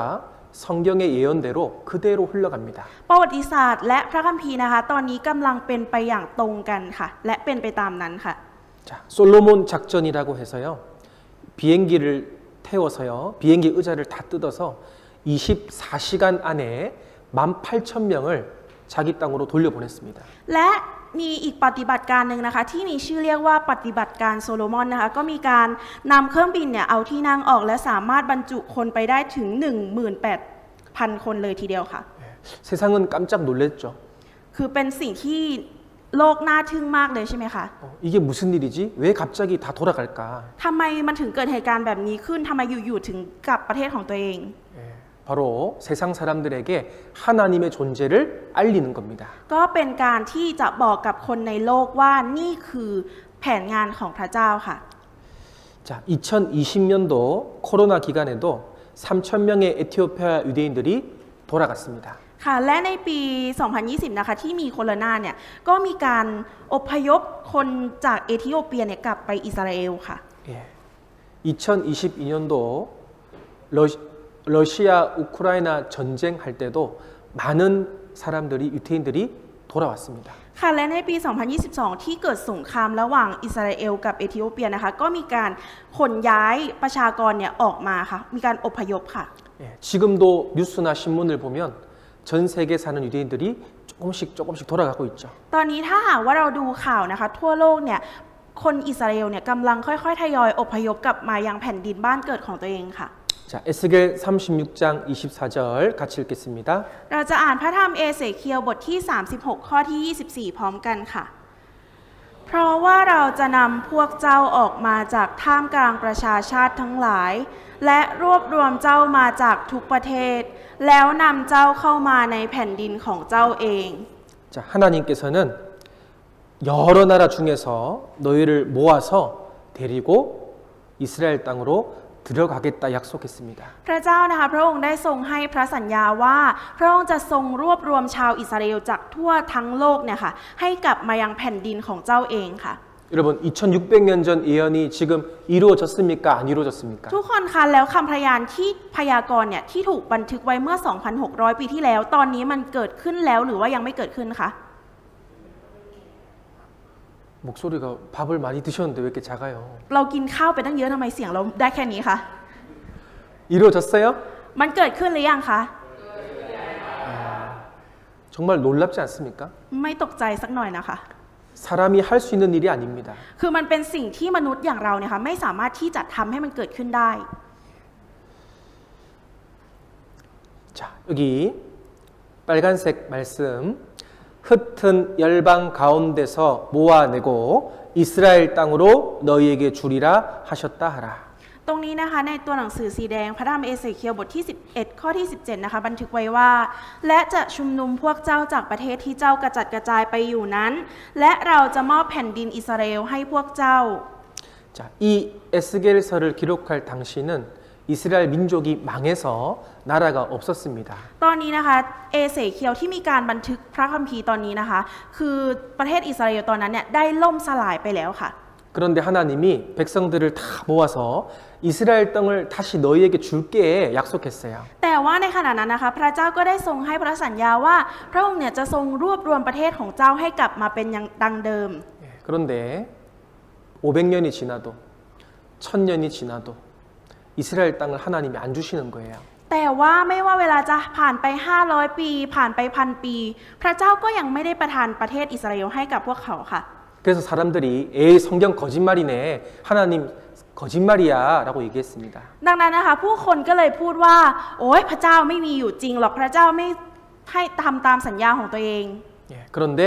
[SPEAKER 1] 성경의 예언대로 그대로 흘러갑니다.
[SPEAKER 2] ประวัติศาสตร์และพระคัมภีร์นะคะตอนนี้กำลังเป็นไปอย่างตรงกันค่ะและเป็นไปตามนั้นค่ะ
[SPEAKER 1] 자, 솔로몬 작전이라고 해서요. 비행기를 태워서요. 비행기 의자를 다 뜯어서 24시간 안에 18,000명을 자기 땅으로 돌려보냈습니다.
[SPEAKER 2] และมีอีกปฏิบัติการหนึ่งนะคะที่มีชื่อเรียกว่าปฏิบัติการโซโลมอนนะคะก็มีการนำเครื่องบินเนี่ยเอาที่นั่งออกและสามารถบรรจุคนไปได้ถึง 18,000 คนเลยทีเดียวค่ะ
[SPEAKER 1] 예, 세상은 깜짝 놀랐죠.
[SPEAKER 2] คือเป็นสิ่งที่โลกน่าทึ่งมากเลยใช่ไหมคะ
[SPEAKER 1] 이게 무슨 일이지? 왜 갑자기 다 돌아갈까?
[SPEAKER 2] ทำไมมันถึงเกิดเหตุการณ์แบบนี้ขึ้นทำไมอยู่ๆถึงกลับประเทศของตัวเอง
[SPEAKER 1] 예, 바로 세상 사람들에게 하나님의 존재를 알리는 겁니다.
[SPEAKER 2] ก็เป็นการที่จะบอกกับคนในโลกว่านี่คือแผนงานของพระเจ้าค่ะ
[SPEAKER 1] 자, 2020년도 코로나 기간에도 3,000명의 에티오피아 유대인들이 돌아갔습니다.
[SPEAKER 2] ค่ะและในปี 2020 นะคะที่มีโควิดเนี่ยก็มีการอพยพคนจากเอธิโอเปียเนี่ยกลับไปอิสราเอลค่ะ
[SPEAKER 1] 예, 2022년도 러시아 우크라이나 전쟁할 때도 많은 사람들이 유태인들이 돌아왔습니다.
[SPEAKER 2] ค่ะและในปี 2022 ที่เกิดสงครามระหว่างอิสราเอลกับเอธิโอเปียนะคะก็มีการขนย้ายประชากรเนี่ยออกมาค่ะมีการอพยพค่ะ
[SPEAKER 1] 예, 지금도 뉴스나 신문을 보면 전 세계 사는 유대인들이 조금씩 돌아가고 있죠.
[SPEAKER 2] ตอนนี้ถ้าหากว่าเราดูข่าวนะคะทั่วโลกเนี่ยคนอิสราเอลเนี่ยกำลังค่อยๆทยอยอพยพกลับมายังแผ่นดินบ้านเกิดของตัวเองค่ะ
[SPEAKER 1] 자, 에스겔 36장 24절 같이 읽겠습니다.
[SPEAKER 2] เราจะอ่านพระธรรมเอเสเคียลบทที่ 36 ข้อที่ 24 พร้อมกันค่ะ เพราะว่าเราจะนำพวกเจ้าออกมาจากท่ามกลางประชาชาติทั้งหลาย และรวบรวมเจ้ามาจากทุกประเทศ แล้วนำเจ้าเข้ามาในแผ่นดินของเจ้าเอง
[SPEAKER 1] 자, 하나님께서는 여러 나라 중에서 너희를 모아서 데리고 이스라엘 땅으로 들어가겠다 약속했습니다.
[SPEAKER 2] พระเจ้านะคะพระองค์ได้ทรงให้พระสัญญาว่าพระองค์จะทรงรวบรวมชาวอิสราเอลจากทั่วทั้งโลกเนี่ยค่ะให้กลับมายังแผ่นดินของเจ้าเองค่ะ
[SPEAKER 1] 여러분 2,600년 전 예언이 지금 이루어졌습니까? 안 이루어졌습니까?
[SPEAKER 2] ทุกคนคะแล้วคำพยานที่พยากรณ์เนี่ยที่ถูกบันทึกไว้เมื่อ 2,600 ปีที่แล้วตอนนี้มันเกิดขึ้นแล้วหรือว่ายังไม่เกิดขึ้นคะ
[SPEAKER 1] 목소리가 밥을 많이 드셨는데 왜 이렇게 작아요?
[SPEAKER 2] เรากินข้าวไปตั้งเยอะทำไมเสียงเราได้แค่นี้คะ
[SPEAKER 1] 이루어졌어요?
[SPEAKER 2] มันเกิดขึ้นหรือยังคะ
[SPEAKER 1] 정말 놀랍지 않습니까?
[SPEAKER 2] ไม่ตกใจสักหน่อยนะคะ
[SPEAKER 1] 사람이 할 수 있는 일이 아닙니다.
[SPEAKER 2] คือมันเป็นสิ่งที่มนุษย์อย่างเราเนี่ยค่ะไม่สามารถที่จะทำให้มันเกิดขึ้นได้
[SPEAKER 1] 자, 여기 빨간색 말씀. 흩은 열방 가운데서 모아내고 이스라엘 땅으로 너희에게 주리라 하셨다 하라.
[SPEAKER 2] ตรงนี้นะคะในตัวหนังสือสีแดงพระธรรมเอเสเคียลบทที่11ข้อที่17นะคะบันทึกไว้ว่า และจะชุมนุมพวกเจ้าจากประเทศที่เจ้ากระจัดกระจายไปอยู่นั้น และเราจะมอบแผ่นดินอิสราเอลให้พวกเจ้า
[SPEAKER 1] 자, 이 에스겔서를 기록할 당시는 이스라엘 민족이 망해서 나라가 없었습니다.
[SPEAKER 2] ตอนนี้นะคะเอเสเคียลที่มีการบันทึกพระคัมภีร์ตอนนี้นะคะคือประเทศอิสราเอลตอนนั้นเนี่ยได้ล่มสลายไปแล้วค่ะ
[SPEAKER 1] 그런데 하나님이 백성들을 다 모아서 이스라엘 땅을 다시 너희에게 줄게 약속했어요.
[SPEAKER 2] แต่ว่าในขณะนั้นนะคะพระเจ้าก็ได้ทรงให้พระสัญญาว่าพระองค์เนี่ยจะทรงรวบรวมประเทศของเจ้าให้กลับมาเป็นอย่างดังเดิม
[SPEAKER 1] 그런데 500년이 지나도 1000년이 지나도 이스라엘 땅을 하나님이 안 주시는 거예요.
[SPEAKER 2] แต่ว่าไม่ว่าเวลาจะผ่านไป500ปีผ่านไป1,000 ปี พระเจ้าก็ยังไม่ได้ประทานประเทศอิสราเอลให้กับพวกเขาค่ะ
[SPEAKER 1] 그래서 사람들이 에이 성경 거짓말이네 하나님 거짓말이야 라고 얘기했습니다.
[SPEAKER 2] ดังนั้นนะคะผู้คนก็เลยพูดว่าโอ๊ยพระเจ้าไม่มีอยู่จริงหรอกพระเจ้าไม่ให้ทำตามสัญญาของตัวเอง
[SPEAKER 1] 그런데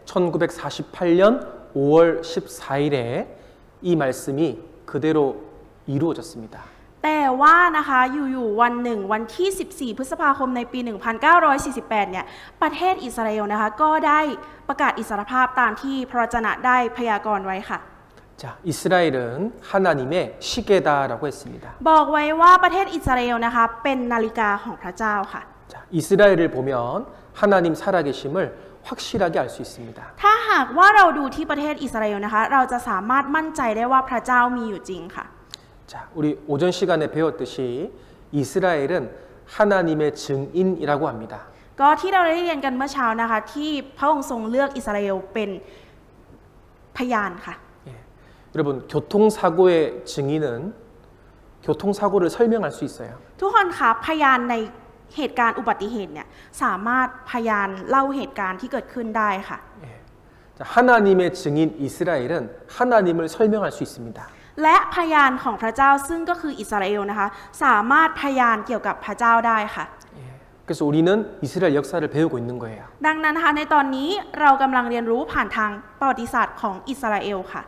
[SPEAKER 1] 1948년 5월 14일에 이 말씀이 그대로 이루어졌습니다.
[SPEAKER 2] แต่ว่านะคะอยู่ๆวันหนึ่งวันที่14พฤษภาคมในปี 1948 เนี่ยประเทศอิสราเอลนะคะก็ได้ประกาศอิสรภาพตามที่พระวจนะได้พยากรณ์ไว้ค่ะ
[SPEAKER 1] 자, 이스라엘은 하나님의 시계다라고 했습니다.
[SPEAKER 2] บอกไว้ว่าประเทศอิสราเอลนะคะเป็นนาฬิกาของพระเจ้าค่ะ
[SPEAKER 1] 자, 이스라엘을 보면 하나님 살아계심을 확실하게 알 수 있습니다.
[SPEAKER 2] ถ้าหากว่าเราดูที่ประเทศอิสราเอลนะคะเราจะสามารถมั่นใจได้ว่าพระเจ้ามีอยู่จริงค่ะ
[SPEAKER 1] 자, 우리 오전 시간에 배웠듯이 이스라엘은 하나님의 증인이라고 합니다.
[SPEAKER 2] ก็ที่เราได้เรียนกันเมื่อเช้านะคะที่พระองค์ทรงเลือกอิสราเอลเป็นพยานค่ะ
[SPEAKER 1] 예. 여러분 교통사고의 증인은 교통사고를 설명할 수 있어요.
[SPEAKER 2] ทุกคนคะพยานในเหตุการณ์อุบัติเหตุเนี่ยสามารถพยานเล่าเหตุการณ์ที่เกิดขึ้นได้ค่ะ
[SPEAKER 1] 예. 자, 하나님의 증인 이스라엘은 하나님을 설명할 수 있습니다.
[SPEAKER 2] และพยานของพระเจ้าซึ่งก็คืออิสราเอลนะคะสามารถพยานเกี่ยวกับพระเจ้าได้ค่ะ
[SPEAKER 1] 예. 그래서 우리는 이스라엘 역사를 배우고 있는 거예요.
[SPEAKER 2] ดังนั้นนะคะในตอนนี้เรากำลังเรียนรู้ผ่านทางประวัติศาสตร์ของอิสราเอลค่ะ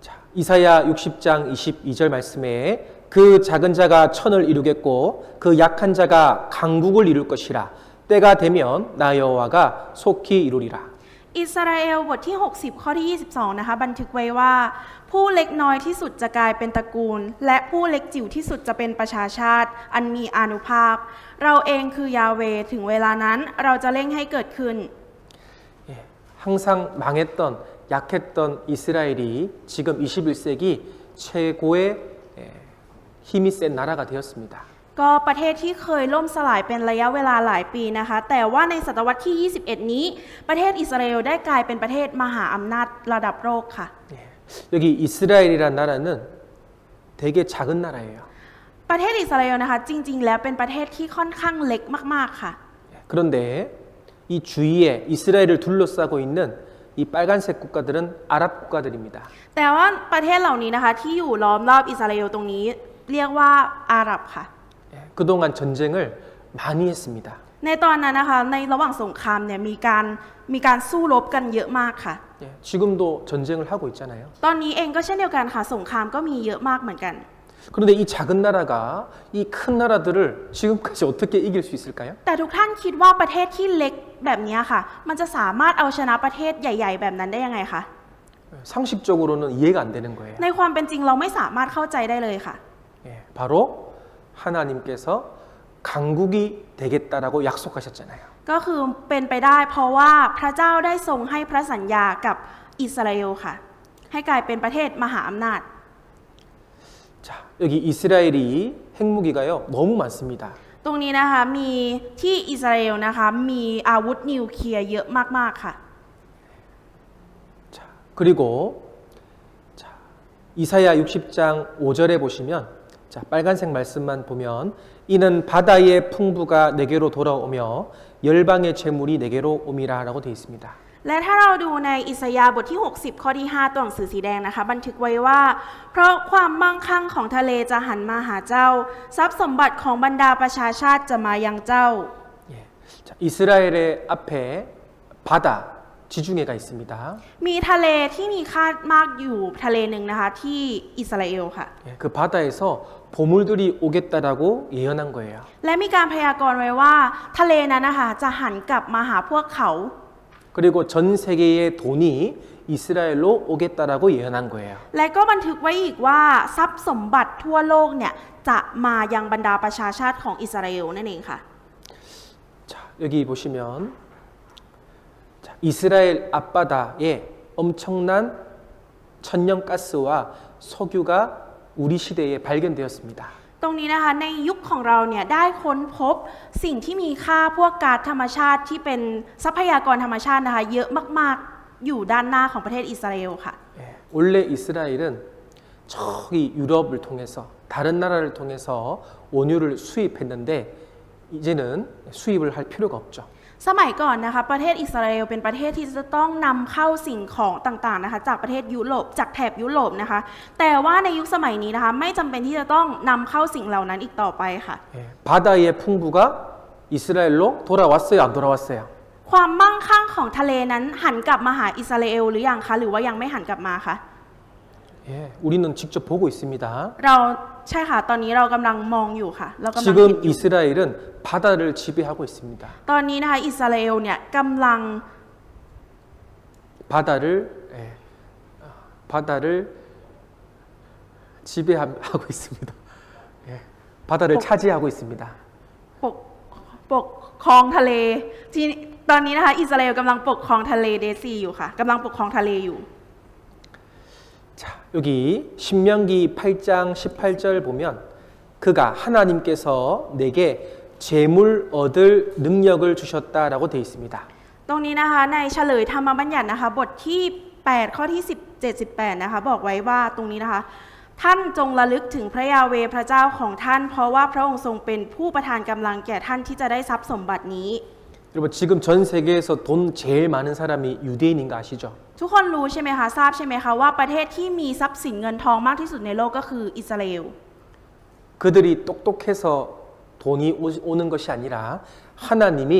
[SPEAKER 1] 자, 이사야 60장 22절 말씀에 그 작은 자가 천을 이루겠고 그 약한 자가 강국을 이룰 것이라 때가 되면 나 여호와가 속히 이루리라.
[SPEAKER 2] อิสราเอลบทที่60ข้อที่22นะคะบันทึกไว้ว่าผู้เล็กน้อยที่สุดจะกลายเป็นตระกูลและผู้เล็กจิ๋วที่สุดจะเป็นประชาชาติอันมีอานุภาพเราเองคือยาเวห์ถึงเวลานั้นเราจะเร่งให้เกิดขึ้น
[SPEAKER 1] 예, 항상 망했던 약했던 이스라엘이 지금 21세기 최고의 힘이 센 나라가 되었습니다.
[SPEAKER 2] ก็ประเทศที่เคยล่มสลายเป็นระยะเวลาหลายปีนะคะแต่ว่าในศตวรรษที่ 21 นี้ประเทศอิสราเอลได้กลายเป็นประเทศมหาอำนาจระดับโลกค่ะ
[SPEAKER 1] 예, 여기 이스라엘이란 나라는 되게 작은 나라예요.
[SPEAKER 2] ประเทศอิสราเอลนะคะจริงๆแล้วเป็นประเทศที่ค่อนข้างเล็กมากๆค่ะ
[SPEAKER 1] 그런데 이 주위에 이스라엘을 둘러싸고 있는 이 빨간색 국가들은 아랍 국가들입니다.
[SPEAKER 2] แต่ว่าประเทศเหล่านี้นะคะที่อยู่ล้อมรอบอิสราเอลตรงนี้เรียกว่าอาหรับค่ะ
[SPEAKER 1] 그동안 전쟁을 많이 했습니다.
[SPEAKER 2] ในตอนนั้นนะคะในระหว่างสงครามเนี่ยมีการสู้รบกันเยอะมากค่ะ
[SPEAKER 1] 지금도 전쟁을 하고 있잖아요.
[SPEAKER 2] ตอนนี้เองก็เช่นเดียวกันค่ะสงครามก็มีเยอะมากเหมือนกัน
[SPEAKER 1] 그런데 이 작은 나라가 이 큰 나라들을 지금까지 어떻게 이길 수 있을까요?
[SPEAKER 2] แต่ทุกท่านคิดว่าประเทศที่เล็กแบบนี้ค่ะมันจะสามารถเอาชนะประเทศใหญ่ๆแบบนั้นได้ยังไงคะ
[SPEAKER 1] 상식적으로는 이해가 안 되는 거예요.
[SPEAKER 2] ในความเป็นจริงเราไม่สามารถเข้าใจได้เลยค่ะ
[SPEAKER 1] 바로 하나님께서 강국이 되겠다라고 약속하셨잖아요.
[SPEAKER 2] ก็คือเป็นไปได้เพราะว่าพระเจ้าได้ทรงให้พระสัญญากับอิสราเอลค่ะให้กลายเป็นประเทศมหาอำนาจ
[SPEAKER 1] 자, 여기 이스라엘이 핵무기가요 너무 많습니다.
[SPEAKER 2] ตรงนี้นะคะมีที่อิสราเอลนะคะมีอาวุธนิวเคลียร์เยอะมากๆค่ะ
[SPEAKER 1] 자, 그리고 자, 이사야 60장 5절에 보시면 자, 빨간색 말씀만 보면 이는 바다의 풍부가 내게로 돌아오며 열방의 재물이 내게로 오미라라고 되어 있습니다.
[SPEAKER 2] และถ้าเราดูในอิสยาห์บทที่ 60 ข้อที่ 5 ตัวหนังสือสีแดงนะคะบันทึกไว้ว่าเพราะความมั่งคั่งของทะเลจะหันมาหาเจ้าทรัพย์สมบัติของบรรดาประชาชาติจะมายังเจ้า
[SPEAKER 1] 예. 자, 이스라엘의 앞에 바다 지중해가 있습니다.
[SPEAKER 2] มีทะเลที่มีค่ามากอยู่ทะเลหนึ่งนะคะที่อิสราเอลค่ะ
[SPEAKER 1] 예, 그 바다에서 보물들이 오겠다라고 예언한 거예요.
[SPEAKER 2] และมีการพยากรณ์ไว้ว่าทะเลนั้นนะคะจะหันกลับมาหาพวกเขา
[SPEAKER 1] 그리고 전 세계의 돈이 이스라엘로 오겠다라고 예언한 거예요.
[SPEAKER 2] และก็บันทึกไว้อีกว่าทรัพย์สมบัติทั่วโลกเนี่ยจะมายังบรรดาประชาชาติของอิสราเอลนั่นเองค่ะ
[SPEAKER 1] 자, 여기 보시면 자, 이스라엘 앞바다에 엄청난 천연가스와 석유가 우리 시대에 발견되었습니다.
[SPEAKER 2] ตรงนี้นะคะในยุคของเราเนี่ยได้ค้นพบสิ่งที่มีค่าพวกก๊าซธรรมชาติที่เป็นทรัพยากรธรรมชาตินะคะเยอะมากๆอยู่ด้านหน้าของประเทศอิสราเอลค่ะ
[SPEAKER 1] 예, 원래 이스라엘은 저기 유럽을 통해서 다른 나라를 통해서 원유를 수입했는데 이제는 수입을 할 필요가 없죠.
[SPEAKER 2] สมัยก่อนนะคะประเทศอิสราเอลเป็นประเทศที่จะต้องนำเข้าสิ่งของต่างๆนะคะจากประเทศยุโรปจากแถบยุโรปนะคะแต่ว่าในยุคสมัยนี้นะคะไม่จำเป็นที่จะต้องนำเข้าสิ่งเหล่านั้นอีกต่อไปค่ะ
[SPEAKER 1] 예, 바다의 풍부가 이스라엘로 돌아왔어요, 안 돌아왔어요?
[SPEAKER 2] ความมั่งคั่งของทะเลนั้นหันกลับมาหาอิสราเอลหรือยังคะหรือว่ายังไม่หันกลับมาคะ
[SPEAKER 1] 예, 우리는 직접 보고 있습니다.
[SPEAKER 2] เราใช่ค่ะตอนนี้เรากำลังมองอยู่ค่ะเรากำลังเห็น
[SPEAKER 1] 지금
[SPEAKER 2] อยู่
[SPEAKER 1] 이스라엘은 바다를 지배하고 있습니다.
[SPEAKER 2] ตอนนี้นะคะอิสราเอลเนี่ยกำลัง
[SPEAKER 1] 바다를 예, 바다를 지배하고 있습니다. 예, 바다를 차지하고 있습니다.
[SPEAKER 2] ปกครองทะเลที่ตอนนี้นะคะอิสราเอลกำลังปกครองทะเลเดซีอยู่ค่ะกำลังปกครองทะเลอยู่
[SPEAKER 1] 자, 여기 신명기 8장 18절 보면 그가 하나님께서 내게 재물 얻을 능력을 주셨다라고 되어 있습니다.
[SPEAKER 2] ตรงนี้นะคะในเฉลยธรรมบัญญัตินะคะบทที่ 8 ข้อที่ 17 18นะคะบอกไว้ว่าตรงนี้นะคะท่านจงระลึกถึงพระยาเวห์พระเจ้าของท่านเพราะว่าพระองค์ทรงเป็นผู้ประทานกำลังแก่ท่านที่จะได้ทรัพย์สมบัตินี้
[SPEAKER 1] 여러분 지금 전 세계에서 돈 제일 많은 사람이 유대인인 거 아시죠?
[SPEAKER 2] ทุกคนรู้ใช่ไหมคะทราบใช่ไหมคะว่าประเทศที่มีทรัพย์สินเงินทองมากที่สุดในโลกก็คืออิสราเอล
[SPEAKER 1] 그들이 똑똑해서 돈이 오는 것이 아니라 하나님이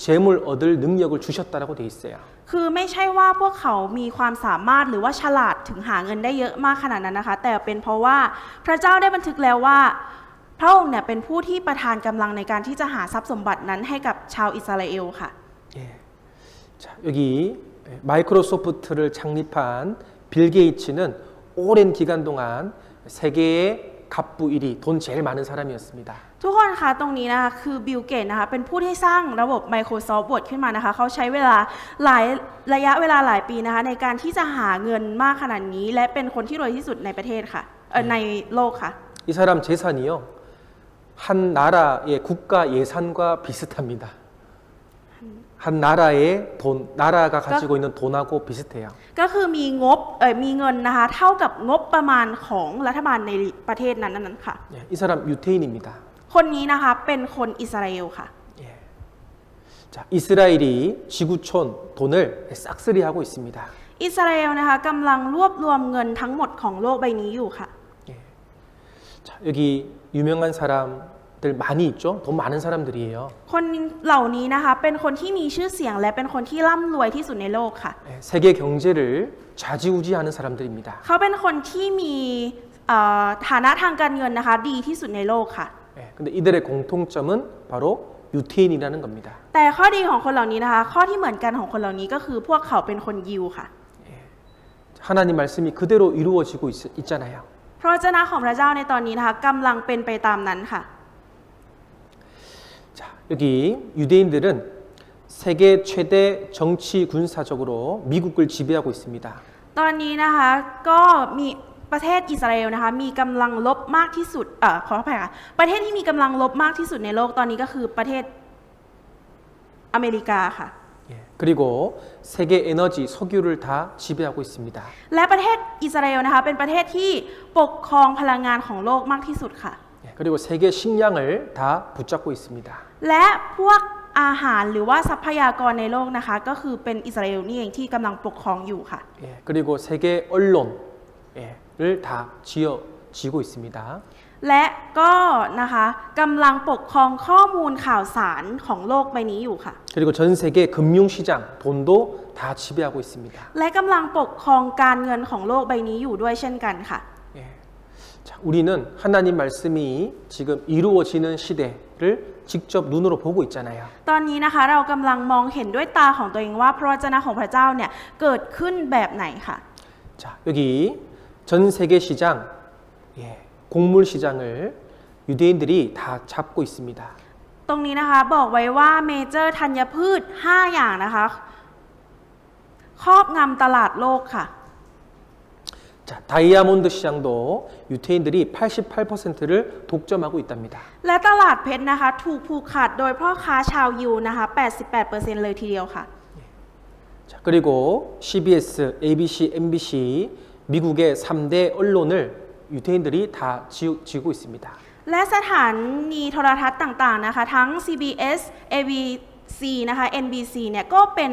[SPEAKER 1] 재물 얻을 능력을 주셨다라고 돼 있어요.
[SPEAKER 2] คือไม่ใช่ว่าพวกเขามีความสามารถหรือว่าฉลาดถึงหาเงินได้เยอะมากขนาดนั้นนะคะแต่เป็นเพราะว่าพระเจ้าได้บันทึกแล้วว่าพระองค์เนี่ยเป็นผู้ที่ประทานกำลังในการที่จะหาทรัพย์สมบัตินั้นให้กับชาวอิสราเอลค่ะ
[SPEAKER 1] 예. 자, 여기 마이크로소프트를 창립한 빌 게이츠는 오랜 기간 동안 세계의 갑부 1위, 돈 제일 많은 사람이었습니다.
[SPEAKER 2] ทุกคนคะตรงนี้นะคะคือบิลเกตนะคะเป็นผู้ที่สร้างระบบ Microsoft Word ขึ้นมานะคะเขาใช้เวลาระยะเวลาหลายปีนะคะในการที่จะหาเงินมากขนาดนี้และเป็นคนที่รวยที่สุดในประเทศค่ะในโลกค่ะ
[SPEAKER 1] 이 사람 재산이요. 한 나라의 국가 예산과 비슷합니다. 한 나라의 돈, 나라가 가지고 있는 돈하고 비슷해요.
[SPEAKER 2] ก็คือมีมีเงินนะคะเท่ากับงบประมาณของรัฐบาลในประเทศนั้นค่ะ
[SPEAKER 1] 예, 이 사람 유태인입니다.
[SPEAKER 2] คนนี้นะคะเป็นคนอิสราเอลค่ะ
[SPEAKER 1] 예. 자, 이스라엘이 지구촌 돈을 싹쓸이하고 있습니다.
[SPEAKER 2] อิสราเอลนะคะกำลังรวบรวมเงินทั้งหมดของโลกใบนี้อยู่ค่ะ
[SPEAKER 1] 예. 자, 여기 유명한 사람들 많이 있죠? 돈 많은 사람들이에요.
[SPEAKER 2] คนเหล่านี้นะคะเป็นคนที่มีชื่อเสียงและเป็นคนที่ร่ำรวยที่สุดในโลกค่ะ
[SPEAKER 1] 예, 세계 경제를 좌지우지하는 사람들입니다.
[SPEAKER 2] เขาเป็นคนที่มีฐานะทางการเงินนะคะดีที่สุดในโลกค่ะ
[SPEAKER 1] 예, 근데 이들의 공통점은 바로 유태인이라는 겁니다.
[SPEAKER 2] แต่ข้อดีของคนเหล่านี้นะคะข้อที่เหมือนกันของคนเหล่านี้ก็คือพวกเขาเป็นคนยิวค่ะ
[SPEAKER 1] 하나님 말씀이 그대로 이루어지고 있잖아요.
[SPEAKER 2] พระวจนะของพระเจ้าในตอนนี้นะคะกำลังเป็นไปตามนั้นค่ะ
[SPEAKER 1] 자, 여기 유대인들은 세계 최대 정치 군사적으로 미국을 지배하고 있습니다.
[SPEAKER 2] ตอนนี้นะคะก็มีประเทศอิสราเอลนะคะมีกำลังลบมากที่สุดขออภัยค่ะประเทศที่มีกำลังลบมากที่สุดในโลกตอนนี้ก็คือประเทศอเมริกาค่ะ
[SPEAKER 1] 예, 그리고 세계 에너지 석유를 다 지배하고 있습니다.
[SPEAKER 2] และประเทศอิสราเอลนะคะเป็นประเทศที่ปกครองพลังงานของโลกมากที่สุดค่ะ
[SPEAKER 1] 그리고 세계 식량을 다 붙잡고 있습니다.
[SPEAKER 2] และพวกอาหารหรือว่าทรัพยากรในโลกนะคะก็คือเป็นอิสราเอลนี่เองที่กำลังปกครองอยู่ค่ะ
[SPEAKER 1] 예, 그리고 세계 언론을 다 쥐어쥐고 있습니다.
[SPEAKER 2] และก็นะคะกำลังปกครองข้อมูลข่าวสารของโลกใบนี้อยู่ค่ะ
[SPEAKER 1] 그리고 전 세계 금융시장 돈도 다 지배하고 있습니다.
[SPEAKER 2] และกำลังปกครองการเงินของโลกใบนี้อยู่ด้วยเช่นกันค่ะ
[SPEAKER 1] 예. 자, 우리는 하나님 말씀이 지금 이루어지는 시대를 직접 눈으로 보고 있잖아요.
[SPEAKER 2] ตอนนี้นะคะเรากำลังมองเห็นด้วยตาของตัวเองว่าพระวจนะของพระเจ้าเนี่ยเกิดขึ้นแบบไหนค่ะ
[SPEAKER 1] 자, 여기 전 세계 시장, 예, 곡물 시장을 유대인들이 다 잡고 있습니다.
[SPEAKER 2] ตรงนี้นะคะบอกไว้ว่าเมเจอร์ธัญพืช 5 อย่างนะคะครอบงำตลาดโลกค่ะ
[SPEAKER 1] 자, 다이아몬드 시장도 유대인들이 88%를 독점하고 있답니다.
[SPEAKER 2] และตลาดเพชรนะคะถูกผูกขาดโดยพ่อค้าชาวยิวนะคะ 88% เลยทีเดียวค่ะ
[SPEAKER 1] 자, 그리고 CBS, ABC, MBC 미국의 3대 언론을 유대인들이 다 쥐고 있습니다.
[SPEAKER 2] และสถานีโทรทัศน์ต่างๆนะคะทั้ง CBS, ABC นะคะ NBC เนี่ยก็เป็น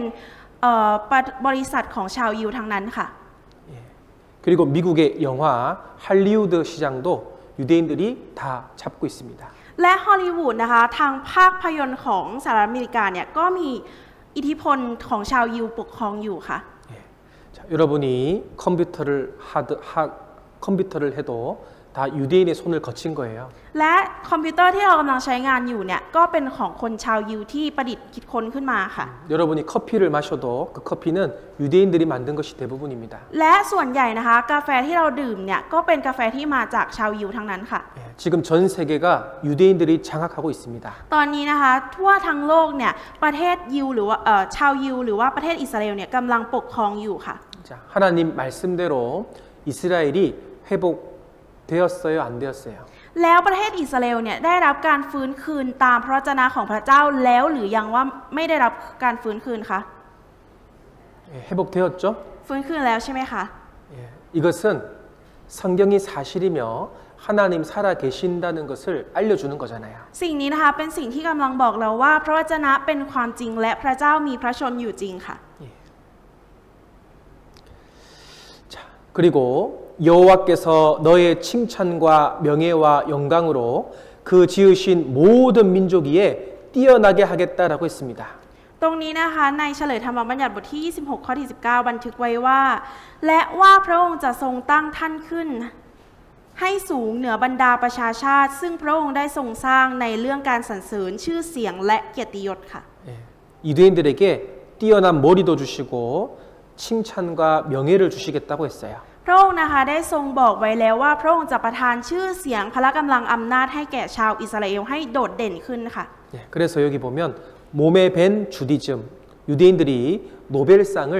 [SPEAKER 2] บริษัทของชาวยิวทั้งนั้นค่ะ
[SPEAKER 1] 그리고 미국의 영화 할리우드 시장도 유대인들이 다 잡고 있습니다.
[SPEAKER 2] และฮอลลีวูดนะคะทางภาพยนตร์ของสหรัฐอเมริกาเนี่ยก็มีอิทธิพลของชาวยิวปกครองอยู่ค่ะ
[SPEAKER 1] 자, 여러분이 컴퓨터를 해도 다 유대인의 손을 거친 거예요.
[SPEAKER 2] และคอมพิวเตอร์ที่เรากำลังใช้งานอยู่เนี่ยก็เป็นของคนชาวยิวที่ประดิษฐ์คิดค้นขึ้นมาค่ะ
[SPEAKER 1] 여러분이 커피를 마셔도 그 커피는 유대인들이 만든 것이 대부분입니다.
[SPEAKER 2] และส่วนใหญ่นะคะกาแฟที่เราดื่มเนี่ยก็เป็นกาแฟที่มาจากชาวยิวทั้งนั้นค่ะ
[SPEAKER 1] 예, 지금 전 세계가 유대인들이 장악하고 있습니다.
[SPEAKER 2] ตอนนี้นะคะทั่วทั้งโลกเนี่ยประเทศยิวหรือว่าชาวยิวหรือว่าประเทศอิสราเอลเนี่ยกำลังปกครองอยู่ค่ะ
[SPEAKER 1] 자, 하나님 말씀대로 이스라엘이 회복되었어요, 안 되었어요?
[SPEAKER 2] แล้วประเทศอิสราเอลเนี่ยได้รับการฟื้นคืนตามพระวจนะของพระเจ้าแล้วหรือยังว่าไม่ได้รับการฟื้นคืนคะ
[SPEAKER 1] 예, 회복되었죠?
[SPEAKER 2] ฟื้นคืนแล้วใช่ไหมคะ
[SPEAKER 1] 예, 이것은 성경이 사실이며 하나님 살아 계신다는 것을 알려주는 거잖아요.
[SPEAKER 2] สิ่งนี้นะคะเป็นสิ่งที่กำลังบอกเราว่าพระวจนะเป็นความจริงและพระเจ้ามีพระชนอยู่จริงค่ะ
[SPEAKER 1] 자, 그리고 여호와께서 너의 칭찬과 명예와 영광으로 그 지으신 모든 민족 위에 뛰어나게 하겠다라고 했습니다.
[SPEAKER 2] ตรงนี้นะคะในเฉลยธรรมบัญญัติบทที่ 26 ข้อที่ 19 บันทึกไว้ว่า และว่าพระองค์จะทรงตั้งท่านขึ้น ให้สูงเหนือบรรดาประชาชาติ ซึ่งพระองค์ได้ทรงสร้างในเรื่องการสรรเสริญชื่อเสียงและเกียรติยศค่ะ
[SPEAKER 1] 예, 유대인들에게 뛰어난 머리도 주시고 칭찬과 명예를 주시겠다고 했어요.
[SPEAKER 2] พระองค์นะคะได้ทรงบอกไว้แล้วว่าพระองค์จะประทานชื่อเสียงพละกำลังอำนาจให้แก่ชาวอิสราเอลให้โดดเด่นขึ้นค่ะ
[SPEAKER 1] 예, 그래서 여기 보면 몸에 밴 주디즘 유대인들이 노벨상을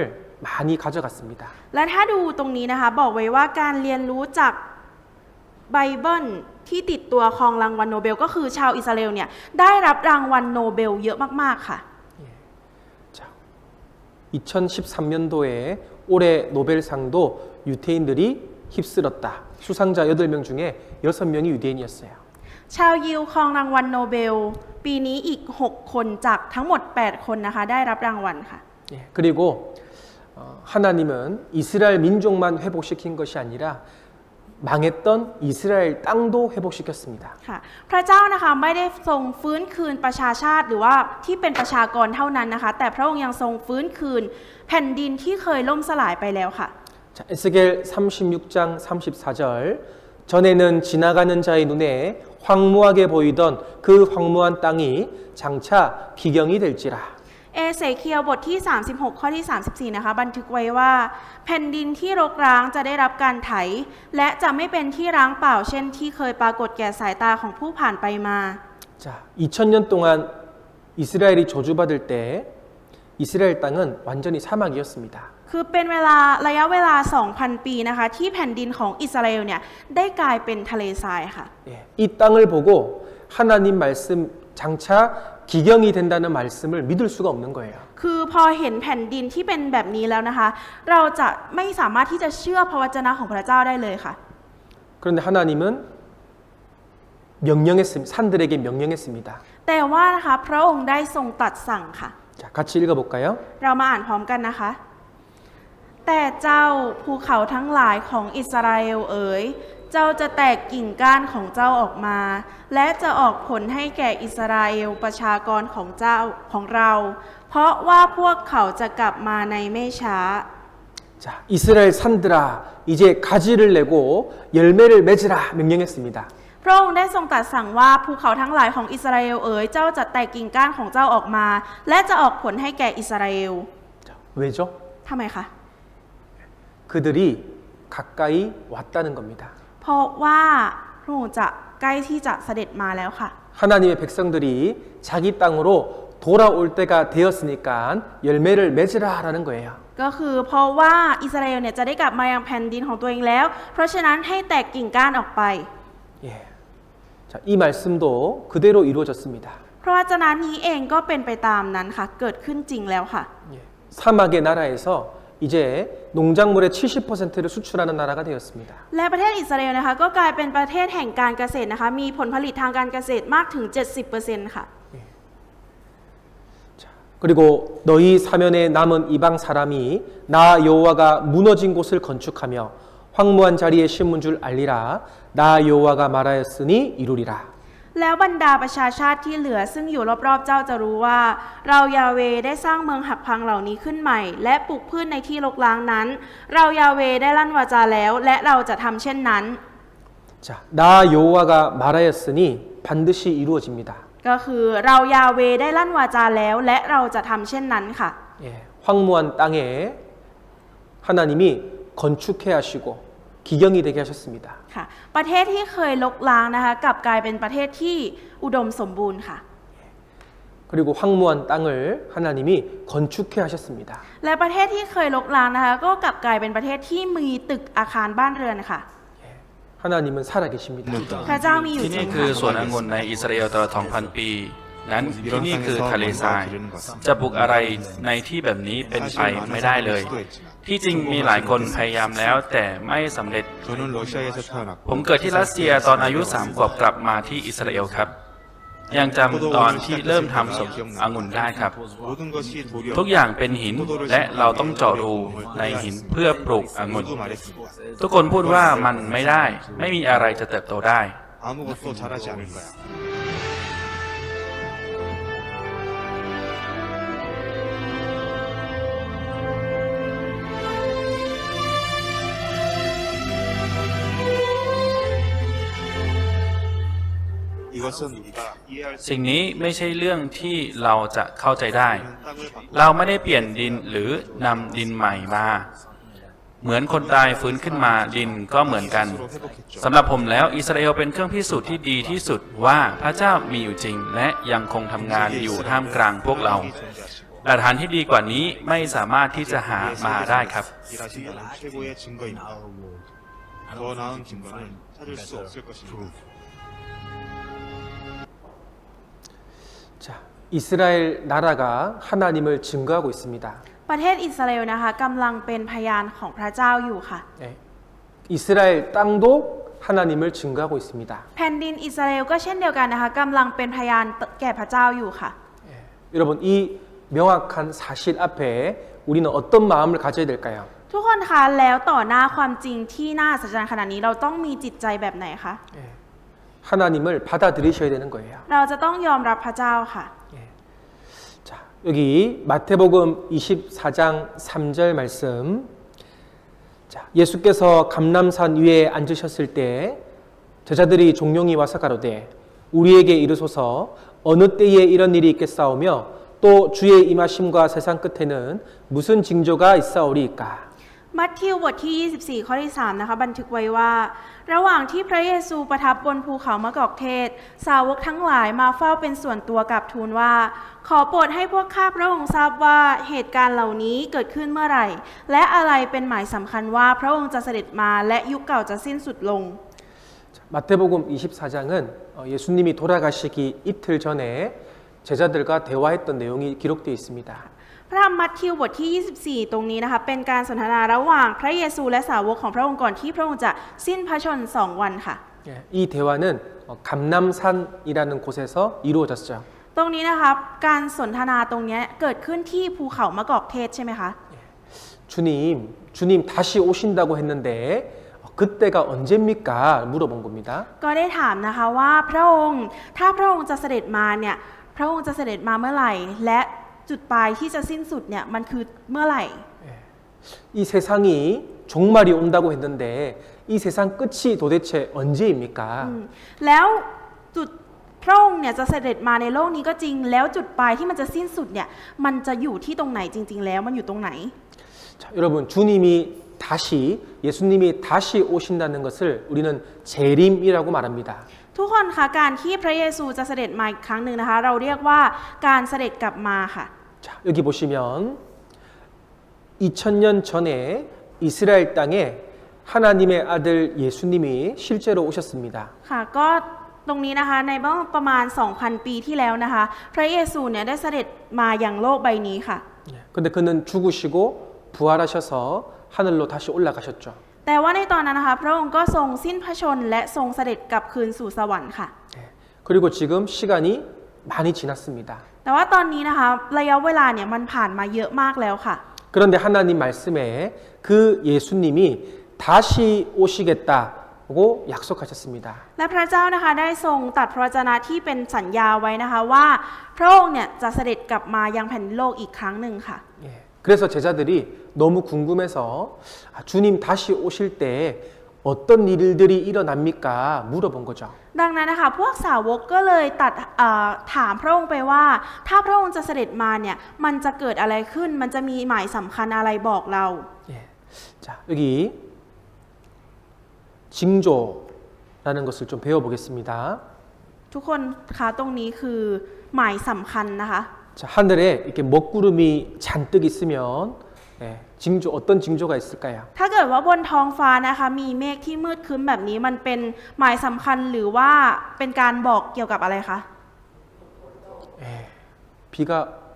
[SPEAKER 1] 많이 가져갔습니다.
[SPEAKER 2] และถ้าดูตรงนี้นะคะบอกไว้ว่าการเรียนรู้จากไบเบิลที่ติดตัวครองรางวัลโนเบลก็คือชาวอิสราเอลเนี่ยได้รับรางวัลโนเบลเยอะมากๆค่ะ
[SPEAKER 1] 자, 2013년도에 올해 노벨상도 유대인들이 휩쓸었다. 수상자 8명 중에 6명이 유대인이었어요.
[SPEAKER 2] ชาวยิวครองรางวัลโนเบลปีนี้อีก6คนจากทั้งหมด8คนนะคะได้รับรางวัลค่ะ
[SPEAKER 1] 예, 그리고 하나님은 이스라엘 민족만 회복시킨 것이 아니라 망했던 이스라엘 땅도 회복시켰습니다.
[SPEAKER 2] ค่ะพระเจ้านะคะไม่ได้ทรงฟื้นคืนประชาชาติหรือว่าที่เป็นประชากรเท่านั้นนะคะแต่พระองค์ยังทรงฟื้นคืนแผ่นดินที่เคยล่มสลายไปแล้วค่ะ
[SPEAKER 1] 자, 에스겔 36장 34절 전에는 지나가는 자의 눈에 황무하게 보이던 그 황무한 땅이 장차 기경이 될지라.
[SPEAKER 2] เอเสเคียวบทที่ 36 ข้อที่ 34 นะคะบันทึกไว้ว่าแผ่นดินที่รกร้างจะได้รับการไถและจะไม่เป็นที่ร้างเปล่าเช่นที่เคยปรากฏแก่สายตาของผู้ผ่านไปมา
[SPEAKER 1] 자, 2000년 동안 이스라엘이 저주받을 때 이스라엘 땅은 완전히 사막이었습니다.
[SPEAKER 2] คือเป็นระยะเวลา 2,000 ปีนะคะที่แผ่นดินของอิสราเอลเนี่ยได้กลายเป็นทะเลทรายค่ะ
[SPEAKER 1] 예, 이 땅을 보고 하나님 말씀 장차 기경이 된다는 말씀을 믿을 수가 없는 거예요.
[SPEAKER 2] คือพอเห็นแผ่นดินที่เป็นแบบนี้แล้วนะคะเราจะไม่สามารถที่จะเชื่อพระวจนะของพระเจ้าได้เลยค่ะ
[SPEAKER 1] 그런데 하나님은 명령했습니다. 산들에게 명령했습니다.
[SPEAKER 2] แต่ว่านะคะพระองค์ได้ทรงตรัสสั่งค่ะ
[SPEAKER 1] 자, 같이 읽어볼까요?
[SPEAKER 2] เรามาอ่านพร้อมกันนะคะ แต่เจ้าภูเขาทั้งหลายของอิสราเอลเอ๋ยเจ้าจะแตกกิ่งก้านของเจ้าออกมา และจะออกผลให้แก่อิสราเอลประชากรของเจ้าของเรา เพราะว่าพวกเขาจะกลับมาในไม่ช้า
[SPEAKER 1] 자, 이스라엘 산들아, 이제 가지를 내고 열매를 맺으라 명령했습니다.
[SPEAKER 2] พระองค์ได้ทรงตรัสสั่งว่าภูเขาทั้งหลายของอิสราเอลเอ๋ยเจ้าจะแตกกิ่งก้านของเจ้าออกมา และจะออกผลให้แก่อิสราเอล
[SPEAKER 1] 자, 왜죠?
[SPEAKER 2] ทำไมคะ
[SPEAKER 1] 그들이 가까이 왔다는 겁니다.
[SPEAKER 2] เพราะว่าพระองค์จะใกล้ที่จะเสด็จมาแล้วค่ะ
[SPEAKER 1] 하나님의 백성들이 자기 땅으로 돌아올 때가 되었으니까 열매를 맺으라라는 거예요.
[SPEAKER 2] ก็คือเพราะว่าอิสราเอลเนี่ยจะได้กลับมายังแผ่นดินของตัวเองแล้ว เพราะฉะนั้นให้แตกกิ่งก้านออกไป
[SPEAKER 1] 예. 자, 이 말씀도 그대로 이루어졌습니다.
[SPEAKER 2] เพราะว่าจนานี้เองก็เป็นไปตามนั้นค่ะ เกิดขึ้นจริงแล้วค่ะ
[SPEAKER 1] 예. 사막의 나라에서 이제 농작물의 70%를 수출하는 나라가 되었습니다.
[SPEAKER 2] และประเทศอิสราเอลนะคะก็กลายเป็นประเทศแห่งการเกษตรนะคะมีผลผลิตทางการเกษตรมากถึง 70% ค่ะ
[SPEAKER 1] 그리고 너희 사면에 남은 이방 사람이 나 여호와가 무너진 곳을 건축하며 황무한 자리에 심은 줄 알리라. 나 여호와가 말하였으니 이루리라.
[SPEAKER 2] แล้วบรรดาประชาชาติที่เหลือซึ่งอยู่รอบๆเจ้าจะรู้ว่า เรายาเวได้สร้างเมืองหักพังเหล่านี้ขึ้นใหม่ และปลูกพืชในที่รกร้างนั้น เรายาเวได้ลั่นวาจาแล้ว และเราจะทำเช่นนั้น
[SPEAKER 1] 자, 나 여호와가 말하였으니 반드시 이루어집니다.
[SPEAKER 2] ก็คือเรายาเวได้ลั่นวาจาแล้ว และเราจะทำเช่นนั้นค่ะ
[SPEAKER 1] 예, 황무한 땅에 하나님이 건축해 하시고 기경이 되게 하셨습니다.
[SPEAKER 2] ค่ะประเทศที่เคยรกร้างนะคะกลับกลายเป็นประเทศที่อุดมสมบูรณ์ค่ะ
[SPEAKER 1] 그리고 황무한 땅을 하나님이 건축해 하셨습니다.
[SPEAKER 2] และประเทศที่เคยรกร้างนะคะก็กลับกลายเป็นประเทศที่มีตึกอาคารบ้านเรือนค่ะ
[SPEAKER 1] 하나님은 살아계십니다.
[SPEAKER 2] พระเจ้ามีอยู่
[SPEAKER 3] ที่
[SPEAKER 2] จริ
[SPEAKER 3] นี่
[SPEAKER 2] ง
[SPEAKER 3] คือ
[SPEAKER 2] ค่ะ
[SPEAKER 3] สวนองุ่นในอิสราเอลตลอด 2,000 ปี นั้นที่นี่คือทะเลทราย จะปลูกอะไรในที่แบบนี้เป็นไปไม่ได้เลย ที่จริงมีหลายคนพยายามแล้วแต่ไม่สำเร็จ
[SPEAKER 4] 저는 러시아에서
[SPEAKER 3] ผม
[SPEAKER 4] 태어났고
[SPEAKER 3] เกิดที่รัสเซียตอนอายุ 3 ขวบกลับมาที่อิสราเอลครับ ยังจำตอนที่เริ่มทำสวนองุ่นได้ครับ
[SPEAKER 4] 모든 것이 돌이어
[SPEAKER 3] ทุกอย่างเป็นหินและเราต้องเจาะรูในหินเพื่อปลูกองุ่น
[SPEAKER 4] 모두 말했습니다.
[SPEAKER 3] ทุกคนพูดว่ามันไม่ได้ ไม่มีอะไรจะเติบโตได้
[SPEAKER 4] 아무것도 잘하지 않을 거야. 이것은 우리가 이해할 수
[SPEAKER 3] สิ่งนี้ไม่ใช่เรื่องที่เราจะเข้าใจได้
[SPEAKER 4] 있는 땅을 바꾸고
[SPEAKER 3] เราไม่ได้เปลี่ยนดินหรือนำดินใหม่มา เหมือนคนตายฟื้นขึ้นมาดินก็เหมือนกัน
[SPEAKER 4] 회복했죠.
[SPEAKER 3] สำหรับผมแล้วอิสราเอลเป็นเครื่องพิสูจน์ที่ดีที่สุดว่าพระเจ้ามีอยู่จริง และยังคงทำงานอยู่ท่ามกลางพวกเรา หลักฐานที่ดีกว่านี้ไม่สามารถที่จะหามาได้ครับ
[SPEAKER 4] 일하신다는 최고의 증거입니다. 더 나은 증거는 찾을 수 없을 것입니다.
[SPEAKER 1] 자, 이스라엘 나라가 하나님을 증거하고 있습니다.
[SPEAKER 2] ประเทศอิสราเอลนะคะกำลังเป็นพยานของพระเจ้าอยู่ค่ะ
[SPEAKER 1] 예, 이스라엘 땅도 하나님을 증거하고 있습니다.
[SPEAKER 2] แผ่นดินอิสราเอลก็เช่นเดียวกันนะคะกำลังเป็นพยานแก่พระเจ้าอยู่ค่ะ
[SPEAKER 1] 여러분 이 명확한 사실 앞에 우리는 어떤 마음을 가져야 될까요?
[SPEAKER 2] ทุกคนคะแล้วต่อหน้าความจริงที่น่าอัศจรรย์ขนาดนี้เราต้องมีจิตใจแบบไหนคะ
[SPEAKER 1] 하나님을 받아들이셔야 되는 거예요.
[SPEAKER 2] เราจะต้องยอมรับพระเจ้าค่ะ
[SPEAKER 1] 자, 여기 마태복음 24장 3절 말씀. 자, 예수께서 감람산 위에 앉으셨을 때 제자들이 종용이 와서 가로되 우리에게 이르소서 어느 때에 이런 일이 있겠사오며 또 주의 임하심과 세상 끝에는 무슨 징조가 있사오리이까.
[SPEAKER 2] มัทธิวบทที่ 24 ข้อที่ 3 นะคะบันทึกไว้ว่า ระหว่างที่พระเยซูประทับบนภูเขามะกอกเทศ สาวกทั้งหลายมาเฝ้าเป็นส่วนตัวกับทูลว่า ขอโปรดให้พวกข้าพระองค์ทราบว่าเหตุการณ์เหล่านี้เกิดขึ้นเมื่อไหร่ และอะไรเป็นหมายสำคัญว่าพระองค์จะเสด็จมาและยุคเก่าจะสิ้นสุดลง
[SPEAKER 1] 자, 마태복음 24장은 예수님이 돌아가시기 이틀 전에 제자들과 대화했던 내용이 기록되어 있습니다.
[SPEAKER 2] พระธรรมมัทธิวบทที่ 24 ตรงนี้นะคะเป็นการสนทนาระหว่างพระเยซูและสาวกของพระองค์ก่อนที่พระองค์จะสิ้นพระชนม์2 วันค่ะ
[SPEAKER 1] 이 대화는 감남산이라는 곳에서 이루어졌죠.
[SPEAKER 2] ตรงนี้นะครับการสนทนาตรงเนี้ยเกิดขึ้นที่ภูเขามะกอกเทศใช่ไหมคะ
[SPEAKER 1] 주님 다시 오신다고 했는데 그때가 언제입니까? 물어본 겁니다.
[SPEAKER 2] ก็ได้ถามนะคะว่าพระองค์ถ้าพระองค์จะเสด็จมาเนี่ยพระองค์จะเสด็จมาเมื่อไหร่และจุดปลายที่จะสิ้นสุดเนี่ยมันคือเมื่อไหร่
[SPEAKER 1] 이 세상이 종말이 온다고 했는데 이 세상 끝이 도대체 언제입니까?
[SPEAKER 2] แล้วจุดพระองค์เนี่ยจะเสด็จมาในโลกนี้ก็จริงแล้วจุดปลายที่มันจะสิ้นสุดเนี่ยมันจะอยู่ที่ตรงไหนจริงๆแล้วมันอยู่ตรงไหน
[SPEAKER 1] 자, 여러분 예수님이 다시 오신다는 것을 우리는 재림이라고 말합니다.
[SPEAKER 2] ทุกคนคะการที่พระเยซูจะเสด็จมาอีกครั้งหนึ่งนะคะเราเรียกว่าการเสด็จกลับมาค่ะ
[SPEAKER 1] 자, 여기 보시면 2000년 전에 이스라엘 땅에 하나님의 아들 예수님이 실제로 오셨습니다.
[SPEAKER 2] ค่ะก็ตรงนี้นะคะในเมื่อประมาณ 2,000 ปีที่แล้วนะคะพระเยซูเนี่ยได้เสด็จมาอย่างโลกใบนี้ค่ะ
[SPEAKER 1] 근데 그는 죽으시고 부활하셔서 하늘로 다시 올라가셨죠.
[SPEAKER 2] แต่ว่าในตอนนั้นนะคะพระองค์ก็ทรงสิ้นพระชนม์และทรงเสด็จกลับคืนสู่สวรรค์ค่ะ
[SPEAKER 1] 그리고 지금 시간이 많이 지났습니다.
[SPEAKER 2] แต่ว่าตอนนี้นะคะระยะเวลาเนี่ยมันผ่านมาเยอะมากแล้วค่ะ
[SPEAKER 1] 그런데 하나님 말씀에 그 예수님이 다시 오시겠다고 약속하셨습니다.
[SPEAKER 2] และพระเจ้านะคะได้ทรงตรัสพระวจนะที่เป็นสัญญาไว้นะคะว่าพระองค์เนี่ยจะเสด็จกลับมายังแผ่นดินโลกอีกครั้งหนึ่งค่ะ
[SPEAKER 1] 그래서 제자들이 너무 궁금해서 주님 다시 오실 때 어떤 일들이 일어납니까? 물어본 거죠.
[SPEAKER 2] ดังนั้นนะคะพวกสาวกก็เลยถามพระองค์ไปว่าถ้าพระองค์จะเสด็จมาเนี่ยมันจะเกิดอะไรขึ้นมันจะมีหมายสำคัญอะไรบอกเรา
[SPEAKER 1] 자, 여기 징조라는 것을 좀 배워보겠습니다.
[SPEAKER 2] ทุกคนคะตรงนี้คือหมายสำคัญนะคะ
[SPEAKER 1] 자, 하늘에 이렇게 먹구름이 잔뜩 있으면 어떤 징조가 있을까요?
[SPEAKER 2] ถ้าเกิดว่าบนท้องฟ้านะคะมีเมฆที่มืดครึ้มแบบนี้มันเป็นหมายสำคัญหรือว่าเป็นการบอกเกี่ยวกับอะไรคะ
[SPEAKER 1] 비가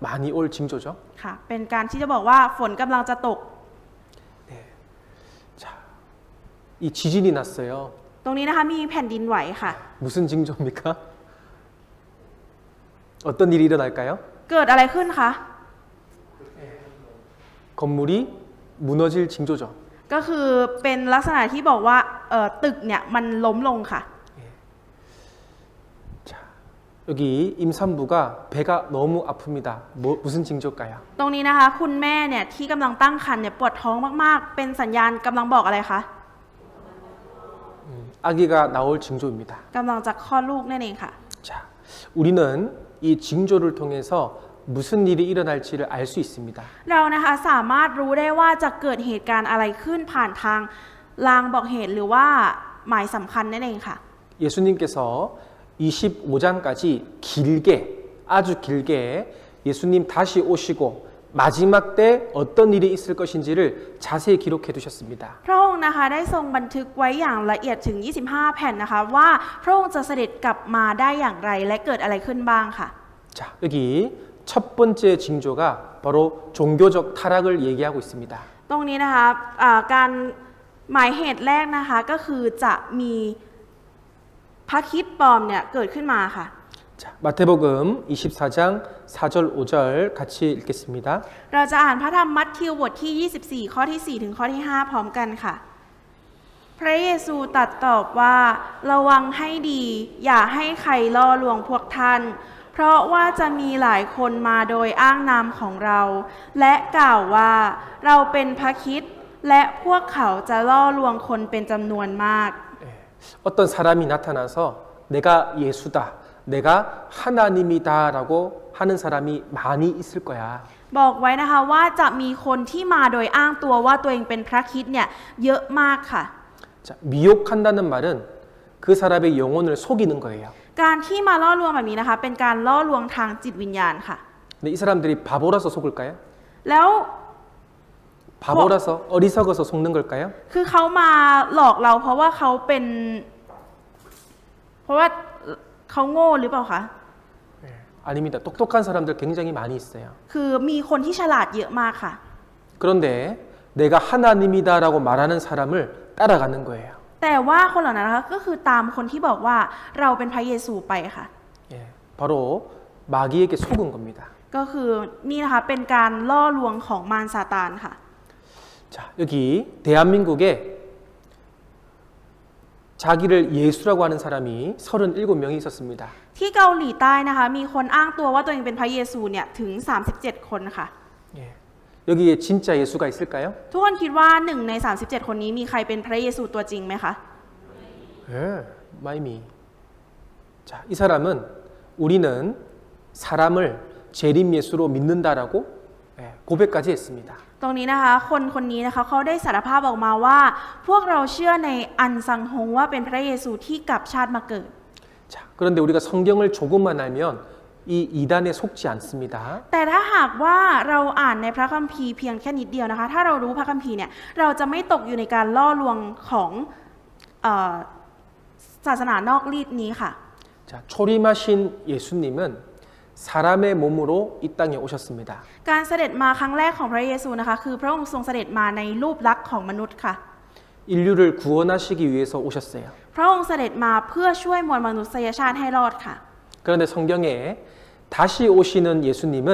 [SPEAKER 1] 많이 올 징조죠.
[SPEAKER 2] ค่ะเป็นการที่จะบอกว่าฝนกำลังจะตก
[SPEAKER 1] 자, 이 지진이 났어요.
[SPEAKER 2] ตรงนี้นะคะมีแผ่นดินไหวค่ะ
[SPEAKER 1] 무슨 징조입니까? 어떤 일이 일어날까요?
[SPEAKER 2] เกิดอะไรขึ้นคะ
[SPEAKER 1] 건물이 무너질 징조죠.
[SPEAKER 2] ก็คือเป็นลักษณะที่บอกว่าตึกเนี่ยมันล้มลงค่ะ
[SPEAKER 1] 자, 여기 임산부가 배가 너무 아픕니다. 무슨 징조일까요?
[SPEAKER 2] ตรงนี้นะคะคุณแม่เนี่ยที่กำลังตั้งครรภ์เนี่ยปวดท้องมากๆเป็นสัญญาณกำลังบอกอะไรคะ
[SPEAKER 1] 아기가 나올 징조입니다.
[SPEAKER 2] กำลังจะคลอดลูกนั่นเองค่ะ
[SPEAKER 1] 자, 우리는 이 징조를 통해서 무슨 일이 일어날지를 알 수 있습니다.
[SPEAKER 2] เรานะคะสามารถรู้ได้ว่าจะเกิดเหตุการณ์อะไรขึ้นผ่านทางลางบอกเหตุหรือว่าหมายสำคัญนั่นเองค่ะ
[SPEAKER 1] 예수님께서 25장까지 길게 아주 길게 예수님 다시 오시고 마지막 때 어떤 일이 있을 것인지를 자세히 기록해 두셨습니다.
[SPEAKER 2] พระองค์นะคะได้ทรงบันทึกไว้อย่างละเอียดถึง 25 แผ่นนะคะว่าพระองค์จะเสด็จกลับมาได้อย่างไรและเกิดอะไรขึ้นบ้างค่ะ
[SPEAKER 1] 자, 여기 첫 번째 징조가 바로 종교적 타락을 얘기하고 있습니다.
[SPEAKER 2] ตรงนี้นะคะการหมายเหตุแรกนะคะก็คือจะมีพระคริสต์ปลอมเนี่ยเกิดขึ้นมาค่ะ
[SPEAKER 1] 자, 마태복음 24장 4절 5절 같이 읽겠습니다.
[SPEAKER 2] เราจะอ่านพระธรรมมัทธิวบทที่ 24 ข้อที่ 4 ถึงข้อที่ 5 พร้อมกันค่ะ พระเยซูตรัสตอบว่าระวังให้ดีอย่าให้ใครล่อลวงพวกท่านเพราะว่าจะมีหลายคนมาโดยอ้างนามของเราและกล่าวว่าเราเป็นพระคริสต์และพวกเขาจะล่อลวงคนเป็นจำนวนมาก
[SPEAKER 1] 어떤 사람이 나타나서 내가 예수다, 내가 하나님이다라고 하는 사람이 많이 있을 거야.
[SPEAKER 2] บอกไว้นะคะว่าจะมีคนที่มาโดยอ้างตัวว่าตัวเองเป็นพระคริสต์เนี่ยเยอะมากค่ะ
[SPEAKER 1] 자, 미혹한다는 말은 그 사람의 영혼을 속이는 거예요.
[SPEAKER 2] การที่มาล่อลวงแบบนี้นะคะเป็นการล่อลวงทางจิตวิญญาณค่ะ
[SPEAKER 1] 근데 이 사람들이 바보라서 속을까요?
[SPEAKER 2] แล้ว
[SPEAKER 1] 바보라서 어리석어서 속는 걸까요?
[SPEAKER 2] คือเขามาหลอกเราเพราะว่าเขาเป็นเพราะว่าเขาโง่หรือเปล่าคะ
[SPEAKER 1] 아닙니다. 똑똑한 사람들 굉장히 많이 있어요.
[SPEAKER 2] คือมีคนที่ฉลาดเยอะมากค่ะ
[SPEAKER 1] 그런데 내가 하나님이다라고 말하는 사람을 따라가는 거예요.
[SPEAKER 2] แต่ว่าคนเหล่านั้นนะคะก็คือตามคนที่บอกว่าเราเป็นพระเยซูไปค่ะ
[SPEAKER 1] 예, 바로 마귀에게 속은 겁니다.
[SPEAKER 2] ก็คือนี่นะคะเป็นการล่อลวงของมารซาตานค่ะ
[SPEAKER 1] 자, 여기 대한민국에 자기를 예수라고 하는 사람이 37명이 있었습니다.
[SPEAKER 2] ที่เกาหลีใต้นะคะมีคนอ้างตัวว่าตัวเองเป็นพระเยซูเนี่ยถึง37 คนค่ะ
[SPEAKER 1] 예, 여기에 진짜 예수가 있을까요?
[SPEAKER 2] ทุกคนคิดว่า1ใน37 คนนี้มีใครเป็นพระเยซูตัวจริงไหมคะ
[SPEAKER 1] 예, 마이미. 자, 이 사람은 우리는 사람을 재림 예수로 믿는다라고 예, 고백까지 했습니다.
[SPEAKER 2] ตรงนี้นะคะคนนี้นะคะเขาได้สารภาพออกมาว่า พวกเราเชื่อในอันซังฮงว่าเป็นพระเยซูที่กลับชาติมาเกิด
[SPEAKER 1] 자, 그런데 우리가 성경을 조금만 알면 이 이단에 속지 않습니다.
[SPEAKER 2] แต่ถ้าหากว่าเราอ่านในพระคัมภีร์เพียงแค่นิดเดียวนะคะถ้าเรารู้พระคัมภีร์เนี่ยเราจะไม่ตกอยู่ในการล่อลวงของศาสนานอกรีดนี้ค่ะ
[SPEAKER 1] 자, 초림하신 예수님은 사람의 몸으로 이 땅에 오셨습니다.
[SPEAKER 2] การเสด็จมาครั้งแรกของพระเยซูนะคะคือพระองค์ทรงเสด็จมาในรูปลักษณ์ของมนุษย์ค่ะ
[SPEAKER 1] 인류를 구원하시기 위해서 오셨어요.
[SPEAKER 2] พระองค์เสด็จมาเพื่อช่วยมวลมนุษยชาติให้รอดค่ะ
[SPEAKER 1] 그런데 성경에 다시 오시는 예수님은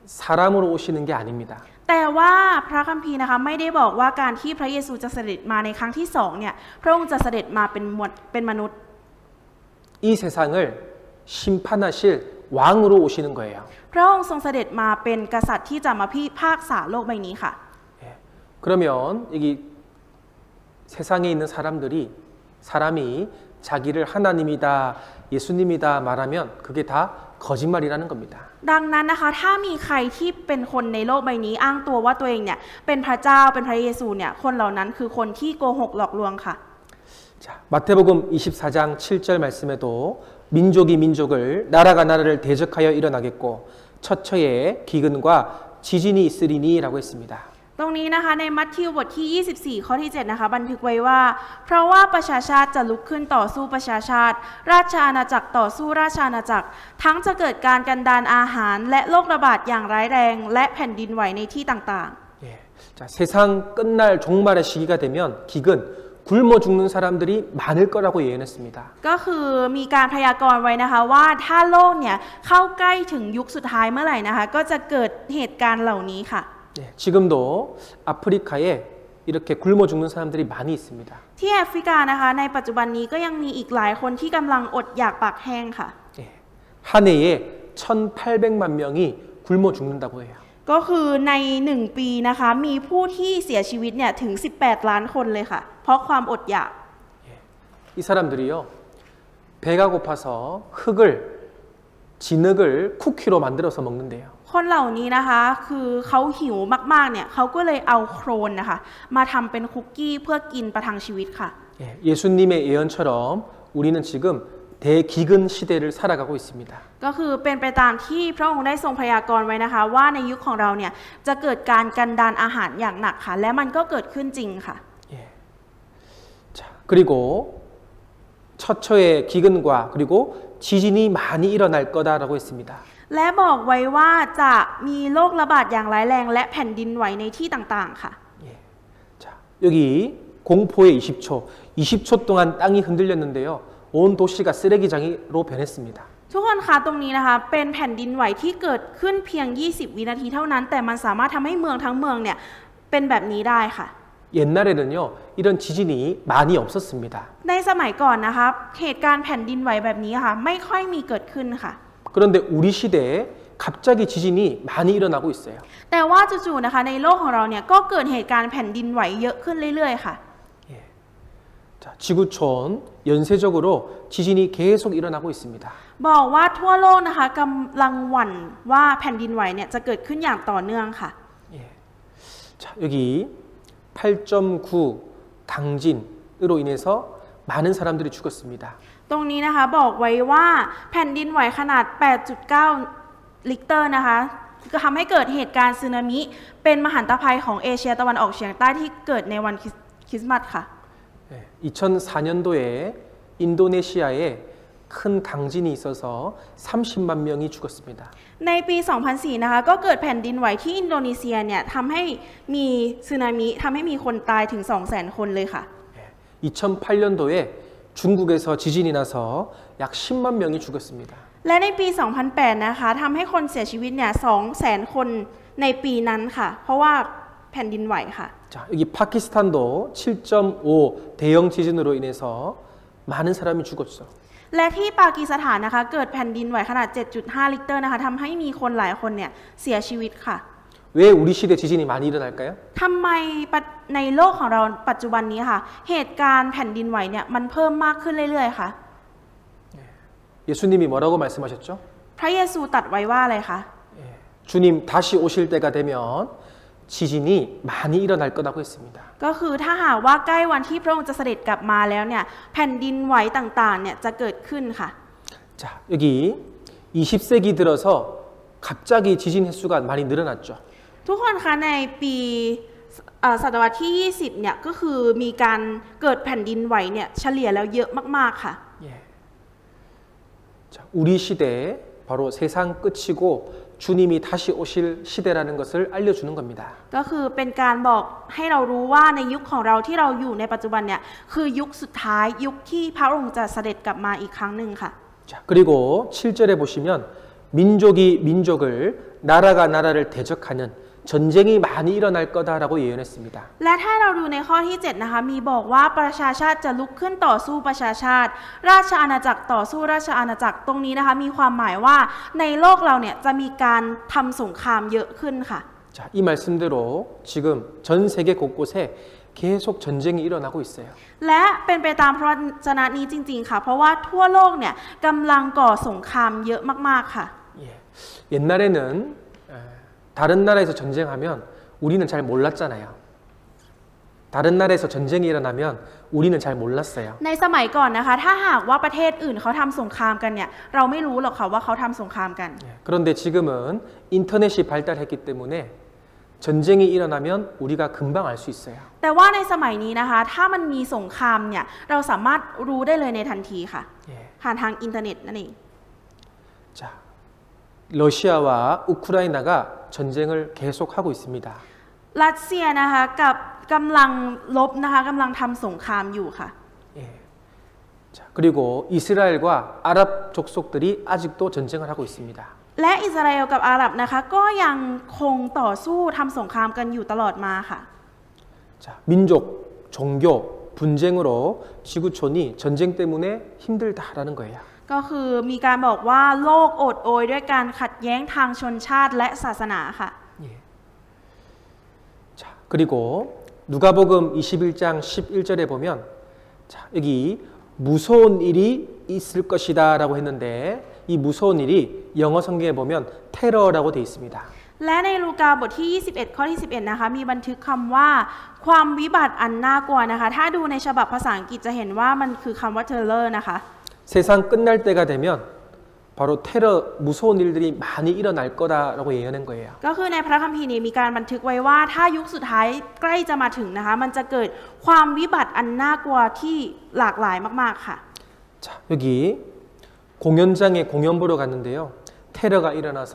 [SPEAKER 1] 사람으로 오시는 게 아닙니다.
[SPEAKER 2] แต่ว่าพระคัมภีร์นะคะไม่ได้บอกว่าการที่พระเยซูจะเสด็จมาในครั้งที่2เนี่ยพระองค์จะเสด็จมาเป็นมนุษย์
[SPEAKER 1] 이 세상을 심판하실 왕으로 오시는 거예요.
[SPEAKER 2] พระองค์ทรงเสด็จมาเป็นกษัตริย์ที่จะมาพิพากษาโลกใบนี้ค่ะ
[SPEAKER 1] 예. 그러면 여기 세상에 있는 사람이 자기를 하나님이다, 예수님이다 말하면 그게 다 거짓말이라는 겁니다.
[SPEAKER 2] ดังนั้นนะคะถ้ามีใครที่เป็นคนในโลกใบนี้อ้างตัวว่าตัวเองเนี่ยเป็นพระเจ้าเป็นพระเยซูเนี่ยคนเหล่านั้นคือคนที่โกหกหลอกลวงค่ะ
[SPEAKER 1] 자, 마태복음 24장 7절 말씀에도 민족이 민족을 나라가 나라를 대적하여 일어나겠고 처처에 기근과 지진이 있으리니라고 했습니다.
[SPEAKER 2] ตรงนี้นะคะในมัทธิวบทที่ 24 ข้อที่ 7 นะคะบันทึกไว้ว่าเพราะว่าประชาชาติจะลุกขึ้นต่อสู้ประชาชาติ ราชอาณาจักรต่อสู้ราชอาณาจักร ทั้งจะเกิดการกันดารอาหารและโรคระบาดอย่างร้ายแรงและแผ่นดินไหวในที่ต่าง
[SPEAKER 1] 예. 자, 세상 끝날 종말의 시기가 되면 기근, 굶어 죽는 사람들이 많을 거라고 예언했습니다.
[SPEAKER 2] ๆ ก็คือมีการพยากรณ์ไว้นะคะว่าถ้าโลกเนี่ยเข้าใกล้ถึงยุคสุดท้ายเมื่อไหร่นะคะก็จะเกิดเหตุการณ์เหล่านี้ค่ะ
[SPEAKER 1] 예. 지금도 아프리카에 이렇게 굶어 죽는 사람들이 많이 있습니다.
[SPEAKER 2] ที่แอฟริกานะคะในปัจจุบันนี้ก็ยังมีอีกหลายคนที่กำลังอดอยากปากแห้งค่ะ
[SPEAKER 1] 예. 한 해에 1,800만 명이 굶어 죽는다고 해요.
[SPEAKER 2] ก็คือใน1ปีนะคะมีผู้ที่เสียชีวิตเนี่ยถึง18 ล้านคนเลยค่ะเพราะความอดอยาก
[SPEAKER 1] 이 사람들이요 배가 고파서 진흙을 쿠키로 만들어서 먹는데요.
[SPEAKER 2] คนเหล่านี้นะคะคือเขาหิวมากๆเนี่ยเขาก็เลยเอาโครนนะคะมาทำเป็นคุกกี้เพื่อกินประทังชีวิตค่ะ
[SPEAKER 1] 예, 예수님의 예언처럼 우리는 지금 대기근 시대를 살아가고 있습니다.
[SPEAKER 2] ก็คือเป็นไปตามที่พระองค์ได้ทรงพยากรณ์ไว้นะคะว่าในยุคของเราเนี่ยจะเกิดการกันดารอาหารอย่างหนักค่ะและมันก็เกิดขึ้นจริงค่ะ
[SPEAKER 1] 예. 자, 그리고 처처의 기근과 그리고 지진이 많이 일어날 거다라고 했습니다.
[SPEAKER 2] และบอกไว้ว่าจะมีโรคระบาดอย่างร้ายแรงและแผ่นดินไหวในที่ต่างๆค่ะ
[SPEAKER 1] 예. 자, 여기 공포의 20초 동안 땅이 흔들렸는데요. 온 도시가 쓰레기장으로 변했습니다.
[SPEAKER 2] ทุกคนคะตรงนี้นะคะเป็นแผ่นดินไหวที่เกิดขึ้นเพียง20 วินาทีเท่านั้นแต่มันสามารถทำให้เมืองทั้งเมืองเนี่ยเป็นแบบนี้ได้ค่ะ
[SPEAKER 1] 옛날에는요 이런 지진이 많이 없었습니다.
[SPEAKER 2] ในสมัยก่อนนะคะเหตุการณ์แผ่นดินไหวแบบนี้ค่ะไม่ค่อยมีเกิดขึ้นค่ะ
[SPEAKER 1] 그런데 우리 시대에 갑자기 지진이 많이 일어나고 있어요.
[SPEAKER 2] แต่ว่าจู่ๆนะคะในโลกของเราเนี่ยก็เกิดเหตุการณ์แผ่นดินไหวเยอะขึ้นเรื่อยๆค่ะ
[SPEAKER 1] 예. 자, 지구촌 연쇄적으로 지진이 계속 일어나고 있습니다.
[SPEAKER 2] บอกว่าทั่วโลกนะคะกำลังหวั่นว่าแผ่นดินไหวเนี่ยจะเกิดขึ้นอย่างต่อเนื่องค่ะ
[SPEAKER 1] 예. 자, 여기 8.9 강진으로 인해서 많은 사람들이 죽었습니다.
[SPEAKER 2] ตรงนี้นะคะบอกไว้ว่าแผ่นดินไหวขนาด 8.9 ลิกเตอร์นะคะก็ทำให้เกิดเหตุการณ์สึนามิเป็นมหันตภัยของเอเชียตะวันออกเฉียงใต้ที่เกิดในวันคริสต์มาสค่ะ
[SPEAKER 1] 예. 2004년도에 인도네시아에 큰 강진이 있어서 30만 명이 죽었습니다.
[SPEAKER 2] ในปี 2004 นะคะก็เกิดแผ่นดินไหวที่อินโดนีเซียเนี่ยทำให้มีสึนามิทำให้มีคนตายถึง 200,000 คนเลยค่ะ
[SPEAKER 1] 예. 2008년도에 중국에서 지진이 나서 약 10만 명이 죽었습니다.
[SPEAKER 2] และในปี 2008 นะคะทำให้คนเสียชีวิตเนี่ย 200,000 คนในปีนั้นค่ะ เพราะว่าแผ่นดินไหวค่ะ
[SPEAKER 1] 자, 여기 파키스탄도 7.5 대형 지진으로 인해서 많은 사람이 죽었죠.
[SPEAKER 2] และที่ปากีสถานนะคะเกิดแผ่นดินไหวขนาด 7.5 ลิกเตอร์นะคะทำให้มีคนหลายคนเนี่ยเสียชีวิตค่ะ
[SPEAKER 1] 왜 우리 시대 지진이 많이 일어날까요?
[SPEAKER 2] ทำไมในโลกของเราปัจจุบันนี้ค่ะเหตุการณ์แผ่นดินไหวเนี่ยมันเพิ่มมากขึ้นเรื่อยๆค่ะ
[SPEAKER 1] 예수님이 뭐라고 말씀하셨죠?
[SPEAKER 2] พระเยซูตรัสไว้ว่าอะไรคะ
[SPEAKER 1] 주님 다시 오실 때가 되면 지진이 많이 일어날 거라고 했습니다.
[SPEAKER 2] ก็คือถ้าหากว่าใกล้วันที่พระองค์จะเสด็จกลับมาแล้วเนี่ยแผ่นดินไหวต่างๆเนี่ยจะเกิดขึ้นค่ะ
[SPEAKER 1] 자, 여기 20세기 들어서 갑자기 지진 횟수가 많이 늘어났죠.
[SPEAKER 2] ทุกคนคะในปีศตวรรษที่ 20 เนี่ยก็คือมีการเกิดแผ่นดินไหวเนี่ยเฉลี่ยแล้วเยอะมากๆค่ะ
[SPEAKER 1] 예. 자, 우리 시대 바로 세상 끝이고 주님이 다시 오실 시대라는 것을 알려주는 겁니다.
[SPEAKER 2] ก็คือเป็นการบอกให้เรารู้ว่าในยุคของเราที่เราอยู่ในปัจจุบันเนี่ยคือยุคสุดท้ายยุคที่พระองค์จะเสด็จกลับมาอีกครั้งหนึ่งค่ะ
[SPEAKER 1] 자, 그리고 7절에 보시면 민족이 민족을 나라가 나라를 대적하는 전쟁이 많이 일어날 거다라고 예언했습니다.
[SPEAKER 2] และถ้าเราดูในข้อที่ 7 นะคะมีบอกว่าประชาชาติจะลุกขึ้นต่อสู้ประชาชาติ ราชอาณาจักรต่อสู้ราชอาณาจักรตรงนี้นะคะมีความหมายว่าในโลกเราเนี่ยจะมีการทำสงครามเยอะขึ้นค่ะ
[SPEAKER 1] 자, 이 말씀대로 지금 전 세계 곳곳에 계속 전쟁이 일어나고 있어요.
[SPEAKER 2] และเป็นไปตามพระวจนะนี้จริงๆค่ะเพราะว่าทั่วโลกเนี่ยกำลังก่อสงครามเยอะมากๆค่ะ
[SPEAKER 1] 예. 옛날에는 다른 나라에서 전쟁하면 우리는 잘 몰랐잖아요. 다른 나라에서 전쟁이 일어나면 우리는 잘 몰랐어요.
[SPEAKER 2] ในสมัยก่อนนะคะถ้าหากว่าประเทศอื่นเขาทำสงครามกันเนี่ยเราไม่รู้หรอกค่ะว่าเขาทำสงครามกัน
[SPEAKER 1] 예. 그런데 지금은 인터넷이 발달했기 때문에 전쟁이 일어나면 우리가 금방 알 수 있어요.
[SPEAKER 2] แต่ว่าในสมัยนี้นะคะถ้ามันมีสงครามเนี่ยเราสามารถรู้ได้เลยในทันทีค่ะ
[SPEAKER 1] 예.
[SPEAKER 2] ผ่านทางอินเทอร์เน็ตนั่นเอง
[SPEAKER 1] 자, 러시아와 우크라이나가 전쟁을 계속하고 있습니다.
[SPEAKER 2] รัสเซียนะคะกับกำลังลบนะคะกำลังทำสงครามอยู่ค่ะ
[SPEAKER 1] 예. 자, 그리고 이스라엘과 아랍 족속들이 아직도 전쟁을 하고 있습니다.
[SPEAKER 2] และอิสราเอลกับอาหรับนะคะก็ยังคงต่อสู้ทำสงครามกันอยู่ตลอดมาค่ะ
[SPEAKER 1] 자, 민족, 종교, 분쟁으로 지구촌이 전쟁 때문에 힘들다라는 거예요.
[SPEAKER 2] ก็คือมีการบอกว่าโลกโอดโอยด้วยการขัดแย้งทางชนชาติและศาสนาค่ะ
[SPEAKER 1] 예. 자, 그리고 누가복음 21장 11절에 보면 자, 여기 무서운 일이 있을 것이다라고 했는데 이 무서운 일이 영어 성경에 보면 테러라고 돼 있습니다.
[SPEAKER 2] และในลูกาบทที่ 21 ข้อที่ 11 นะคะมีบันทึกคำว่าความวิบัติอันน่ากลัวนะคะถ้าดูในฉบับภาษาอังกฤษจะเห็นว่ามันคือคำว่า terror นะคะ
[SPEAKER 1] 세상 끝날 때가 되면 바로 테러 무서운 일들이 많이 일어날 거다라고 예언한 거예요.
[SPEAKER 2] ก็คือในพระคัมภีร์นี้มีการบันทึกไว้ว่าถ้ายุคสุดท้ายใกล้จะมาถึงนะคะมันจะเกิดความวิบัติอันน่ากลัวที่หลากหลายมากๆค่ะ
[SPEAKER 1] 자, 여기 공연장에 공연 보러 갔는데요. 테러가 일어나서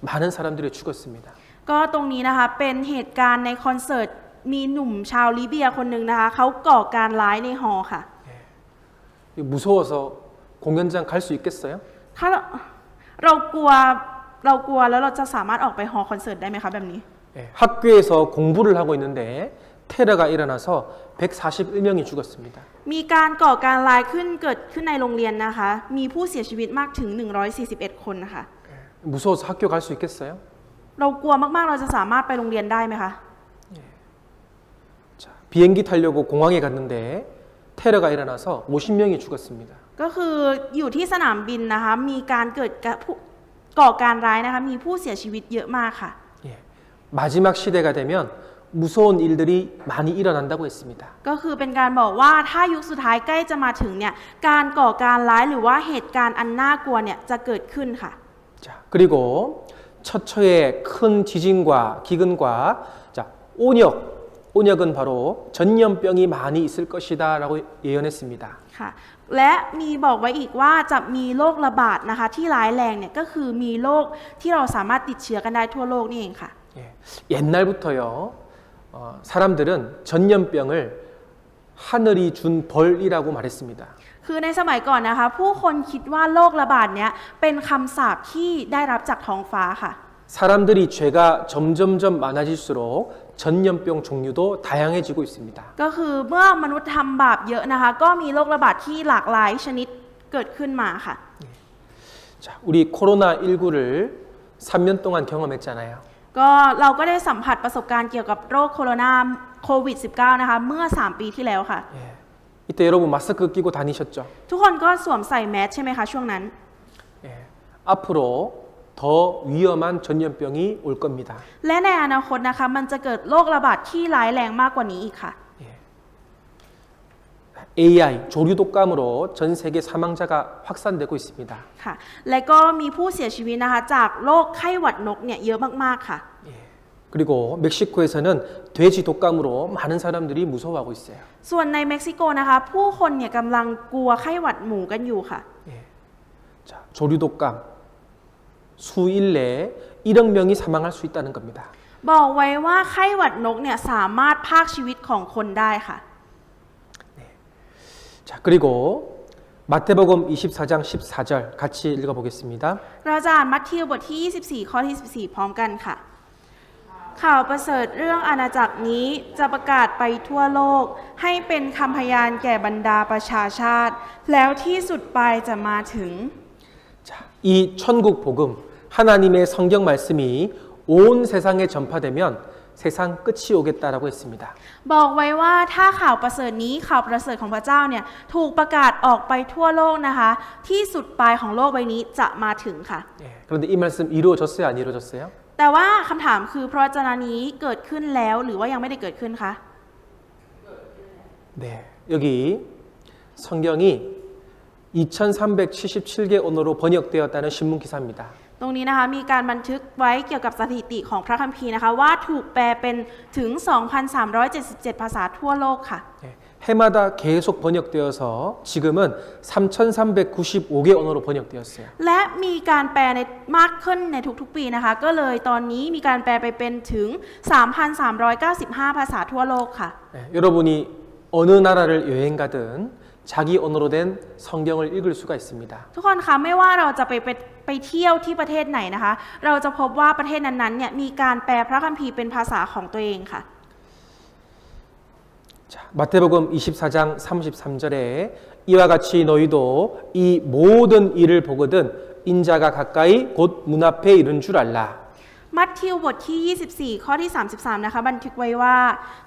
[SPEAKER 1] 많은 사람들이 죽었습니다.
[SPEAKER 2] ก็ตรงนี้นะคะเป็นเหตุการณ์ในคอนเสิร์ตมีหนุ่มชาวลิเบียคนหนึ่งนะคะเขาก่อการร้ายในฮอลล์ค่ะ
[SPEAKER 1] 무서워서 공연장 갈 수 있겠어요?
[SPEAKER 2] ถ้าเรากลัวแล้วเราจะสามารถออกไปฮอลล์คอนเสิร์ตได้ไหมคะแบบนี้
[SPEAKER 1] 예, 학교에서 공부를 하고 있는데 테러가 일어나서 141명이 죽었습니다.
[SPEAKER 2] มีการก่อการร้ายเกิดขึ้นในโรงเรียนนะคะมีผู้เสียชีวิตมากถึง141คนนะคะ
[SPEAKER 1] 무서워서 학교 갈 수 있겠어요?
[SPEAKER 2] เรากลัวมากๆเราจะสามารถไปโรงเรียนได้ไหมคะ
[SPEAKER 1] 자, 비행기 타려고 공항에 갔는데 테러가 일어나서 50명이 죽었습니다.
[SPEAKER 2] ก็คืออยู่ที่สนามบินนะคะมีการก่อการร้ายนะคะมีผู้เสียชีวิตเยอะมากค่ะ
[SPEAKER 1] 예, 마지막 시대가 되면 무서운 일들이 많이 일어난다고 했습니다.
[SPEAKER 2] ก็คือเป็นการบอกว่าถ้ายุคสุดท้ายใกล้จะมาถึงเนี่ยการก่อการร้ายหรือว่าเหตุการณ์อันน่ากลัวเนี่ยจะเกิดขึ้นค่ะ
[SPEAKER 1] 자, 그리고 처처의 큰 지진과 기근과 자, 온역은 바로 전염병이 많이 있을 것이다라고 예언했습니다.
[SPEAKER 2] ค่ะและมีบอกไว้อีกว่าจะมีโรคระบาดนะคะที่ร้ายแรงเนี่ยก็คือมีโรคที่เราสามารถติดเชื้อกันได้ทั่วโลกนี่เองค่ะ
[SPEAKER 1] 예, 옛날부터요 사람들은 전염병을 하늘이 준 벌이라고 말했습니다.
[SPEAKER 2] คือในสมัยก่อนนะคะผู้คนคิดว่าโรคระบาดเนี้ยเป็นคำสาปที่ได้รับจากท้องฟ้าค่ะ
[SPEAKER 1] 사람들이 죄가 점점점 많아질수록 전염병 종류도 다양해지고 있습니다.
[SPEAKER 2] ก็คือเมื่อมนุษย์ทำบาปเยอะนะคะก็มีโรคระบาดที่หลากหลายชนิดเกิดขึ้นมาค่ะ
[SPEAKER 1] 자, 우리 코로나19를 3년 동안 경험했잖아요.
[SPEAKER 2] ก็เราก็ได้สัมผัสประสบการณ์เกี่ยวกับโรคโควิด -19 นะคะเมื่อ 3 ปีที่แล้วค่ะ
[SPEAKER 1] 예. 이때 여러분 마스크 끼고 다니셨죠?
[SPEAKER 2] ทุกคนก็สวมใส่แมสใช่ไหมคะช่วงนั้น
[SPEAKER 1] 예. 앞으로 더 위험한 전염병이 올 겁니다.
[SPEAKER 2] และในอนาคตนะคะมันจะเกิดโรคระบาดที่ร้ายแรงมากกว่านี้อีกค่ะ
[SPEAKER 1] AI 조류 독감으로 전 세계 사망자가 확산되고 있습니다.
[SPEAKER 2] ค่ะและก็มีผู้เสียชีวิตนะคะจากโรคไข้หวัดนกเนี่ยเยอะมากๆค่ะ
[SPEAKER 1] 그리고 멕시코에서는 돼지 독감으로 많은 사람들이 무서워하고 있어요.
[SPEAKER 2] ส่วนในเม็กซิโกนะคะผู้คนเนี่ยกำลังกลัวไข้หวัดหมูกันอยู่ค่ะ
[SPEAKER 1] 자, 조류 독감 수일 내에 1억 명이 사망할 수 있다는 겁니다.
[SPEAKER 2] บอกไว้ว่าไข้หวัดนกเนี่ยสามารถพรากชีวิตของคนได้ค่ะ
[SPEAKER 1] 자, 그리고 마태복음 24장 14절 같이 읽어보겠습니다.
[SPEAKER 2] เราจะอ่านมัทธิวบทที่ 24 ข้อที่ 14 พร้อมกันค่ะ ข่าวประเสริฐเรื่องอาณาจักรนี้จะประกาศไปทั่วโลกให้เป็นคำพยานแก่บรรดาประชาชาติ แล้วที่สุดปลายจะมาถึง
[SPEAKER 1] 자, 이 천국 복음 하나님의 성경 말씀이 온 세상에 전파되면 세상 끝이 오겠다라고 했습니다.
[SPEAKER 2] บอกไว้ว่าถ้าข่าวประเสริฐนี้ข่าวประเสริฐของพระเจ้าเนี่ยถูกประกาศออกไปทั่วโลกนะคะ ที่สุดปลายของโลกใบนี้จะมาถึงค่ะ
[SPEAKER 1] 예, 그런데 이 말씀 이루어졌어요, 안 이루어졌어요?
[SPEAKER 2] แต่ว่าคำถามคือพระวจนะนี้เกิดขึ้นแล้วหรือว่ายังไม่ได้เกิดขึ้นคะ
[SPEAKER 1] 네, 여기 성경이 2377개 언어로 번역되었다는 신문 기사입니다.
[SPEAKER 2] ตรงนี้นะคะมีการบันทึกไว้เกี่ยวกับสถิติของพระคัมภีร์นะคะว่าถูกแปลเป็นถึง 2,377 ภาษาทั่วโลกค่ะ
[SPEAKER 1] 예, 해마다 계속 번역되어서 지금은 3,395개 언어로 번역되었어요.
[SPEAKER 2] และมีการแปลในมากขึ้นในทุกๆปีนะคะก็เลยตอนนี้มีการแปลไปเป็นถึง 3,395 ภาษาทั่วโลกค่ะ
[SPEAKER 1] 예, 여러분이 어느 나라를 여행 가든 자기 언어로 된 성경을 읽을 수가 있습니다.
[SPEAKER 2] ทุกคนคะไม่ว่าเราจะไปเที่ยวที่ประเทศไหนนะคะเราจะพบว่าประเทศนั้นๆเนี่ยมีการแปลพระคัมภีร์เป็นภาษาของตัวเองค่ะ
[SPEAKER 1] 자, 마태복음 24장 33절에 이와 같이 너희도 이 모든 일을 보거든 인자가 가까이 곧 문 앞에 이른 줄 알라.
[SPEAKER 2] มัทธิวบทที่ 24 ข้อที่ 33 นะคะบันทึกไว้ว่า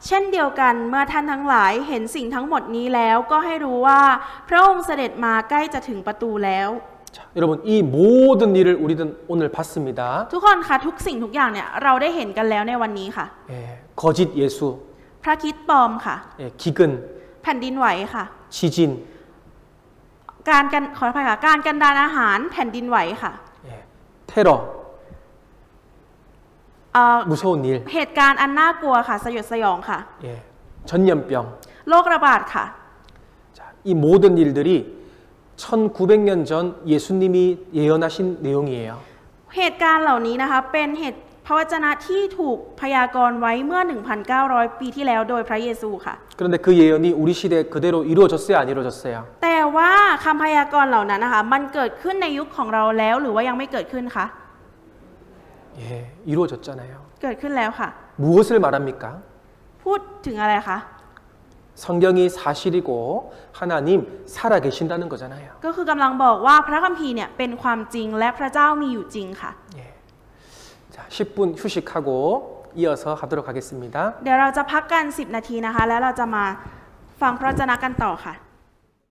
[SPEAKER 2] เช่นเดียวกันเมื่อท่านทั้งหลายเห็นสิ่งทั้งหมดนี้แล้วก็ให้รู้ว่าพระองค์เสด็จมาใกล้จะถึงประตูแล้ว
[SPEAKER 1] 자, 여러분 이 모든 일을 우리는 오늘 봤습니다.
[SPEAKER 2] ทุกคนคะทุกสิ่งทุกอย่างเนี่ยเราได้เห็นกันแล้วในวันนี้ค่ะ
[SPEAKER 1] 예, 거짓 예수,
[SPEAKER 2] พระคริสต์ปลอมค่ะ
[SPEAKER 1] 예, 기근,
[SPEAKER 2] แผ่นดินไหวค่ะ
[SPEAKER 1] 지진,
[SPEAKER 2] ขออภัยค่ะการกันดารอาหารแผ่นดินไหวค่ะ
[SPEAKER 1] 예, 테러, 무서운 일,
[SPEAKER 2] เหตุการณ์อันน่ากลัวค่ะสยดสยองค่ะ
[SPEAKER 1] 예, 전염병.
[SPEAKER 2] โรคระบาดค่ะ
[SPEAKER 1] 자, 이 모든 일들이 1900년 전 예수님이 예언하신 내용이에요.
[SPEAKER 2] เหตุการณ์เหล่านี้นะคะเป็นเหตุพระวจนะที่ถูกพยากรณ์ไว้เมื่อ 1,900 ปีที่แล้วโดยพระเยซูค่ะ
[SPEAKER 1] 그런데 그 예언이 우리 시대에 그대로 이루어졌어요, 안 이루어졌어요?
[SPEAKER 2] แต่ว่าคำพยากรณ์เหล่านั้นนะคะมันเกิดขึ้นในยุคของเราแล้วหรือว่ายังไม่เกิดขึ้นคะ
[SPEAKER 1] 예, 이루어졌잖아요.
[SPEAKER 2] เกิดขึ้นแล้วค่ะ
[SPEAKER 1] 무엇을 말합니까?
[SPEAKER 2] พูดถึงอะไรคะ
[SPEAKER 1] 성경이 사실이고 하나님 살아계신다는 거잖아요.
[SPEAKER 2] ก็คือกำลังบอกว่าพระคัมภีร์เนี่ยเป็นความจริงและพระเจ้ามีอยู่จริงค่ะ
[SPEAKER 1] 예. 자, 10분 휴식하고 이어서 하도록 하겠습니다.
[SPEAKER 2] เดี๋ยวเราจะพักกัน10 นาทีนะคะแล้วเราจะมาฟังพระวจนะกันต่อค่ะ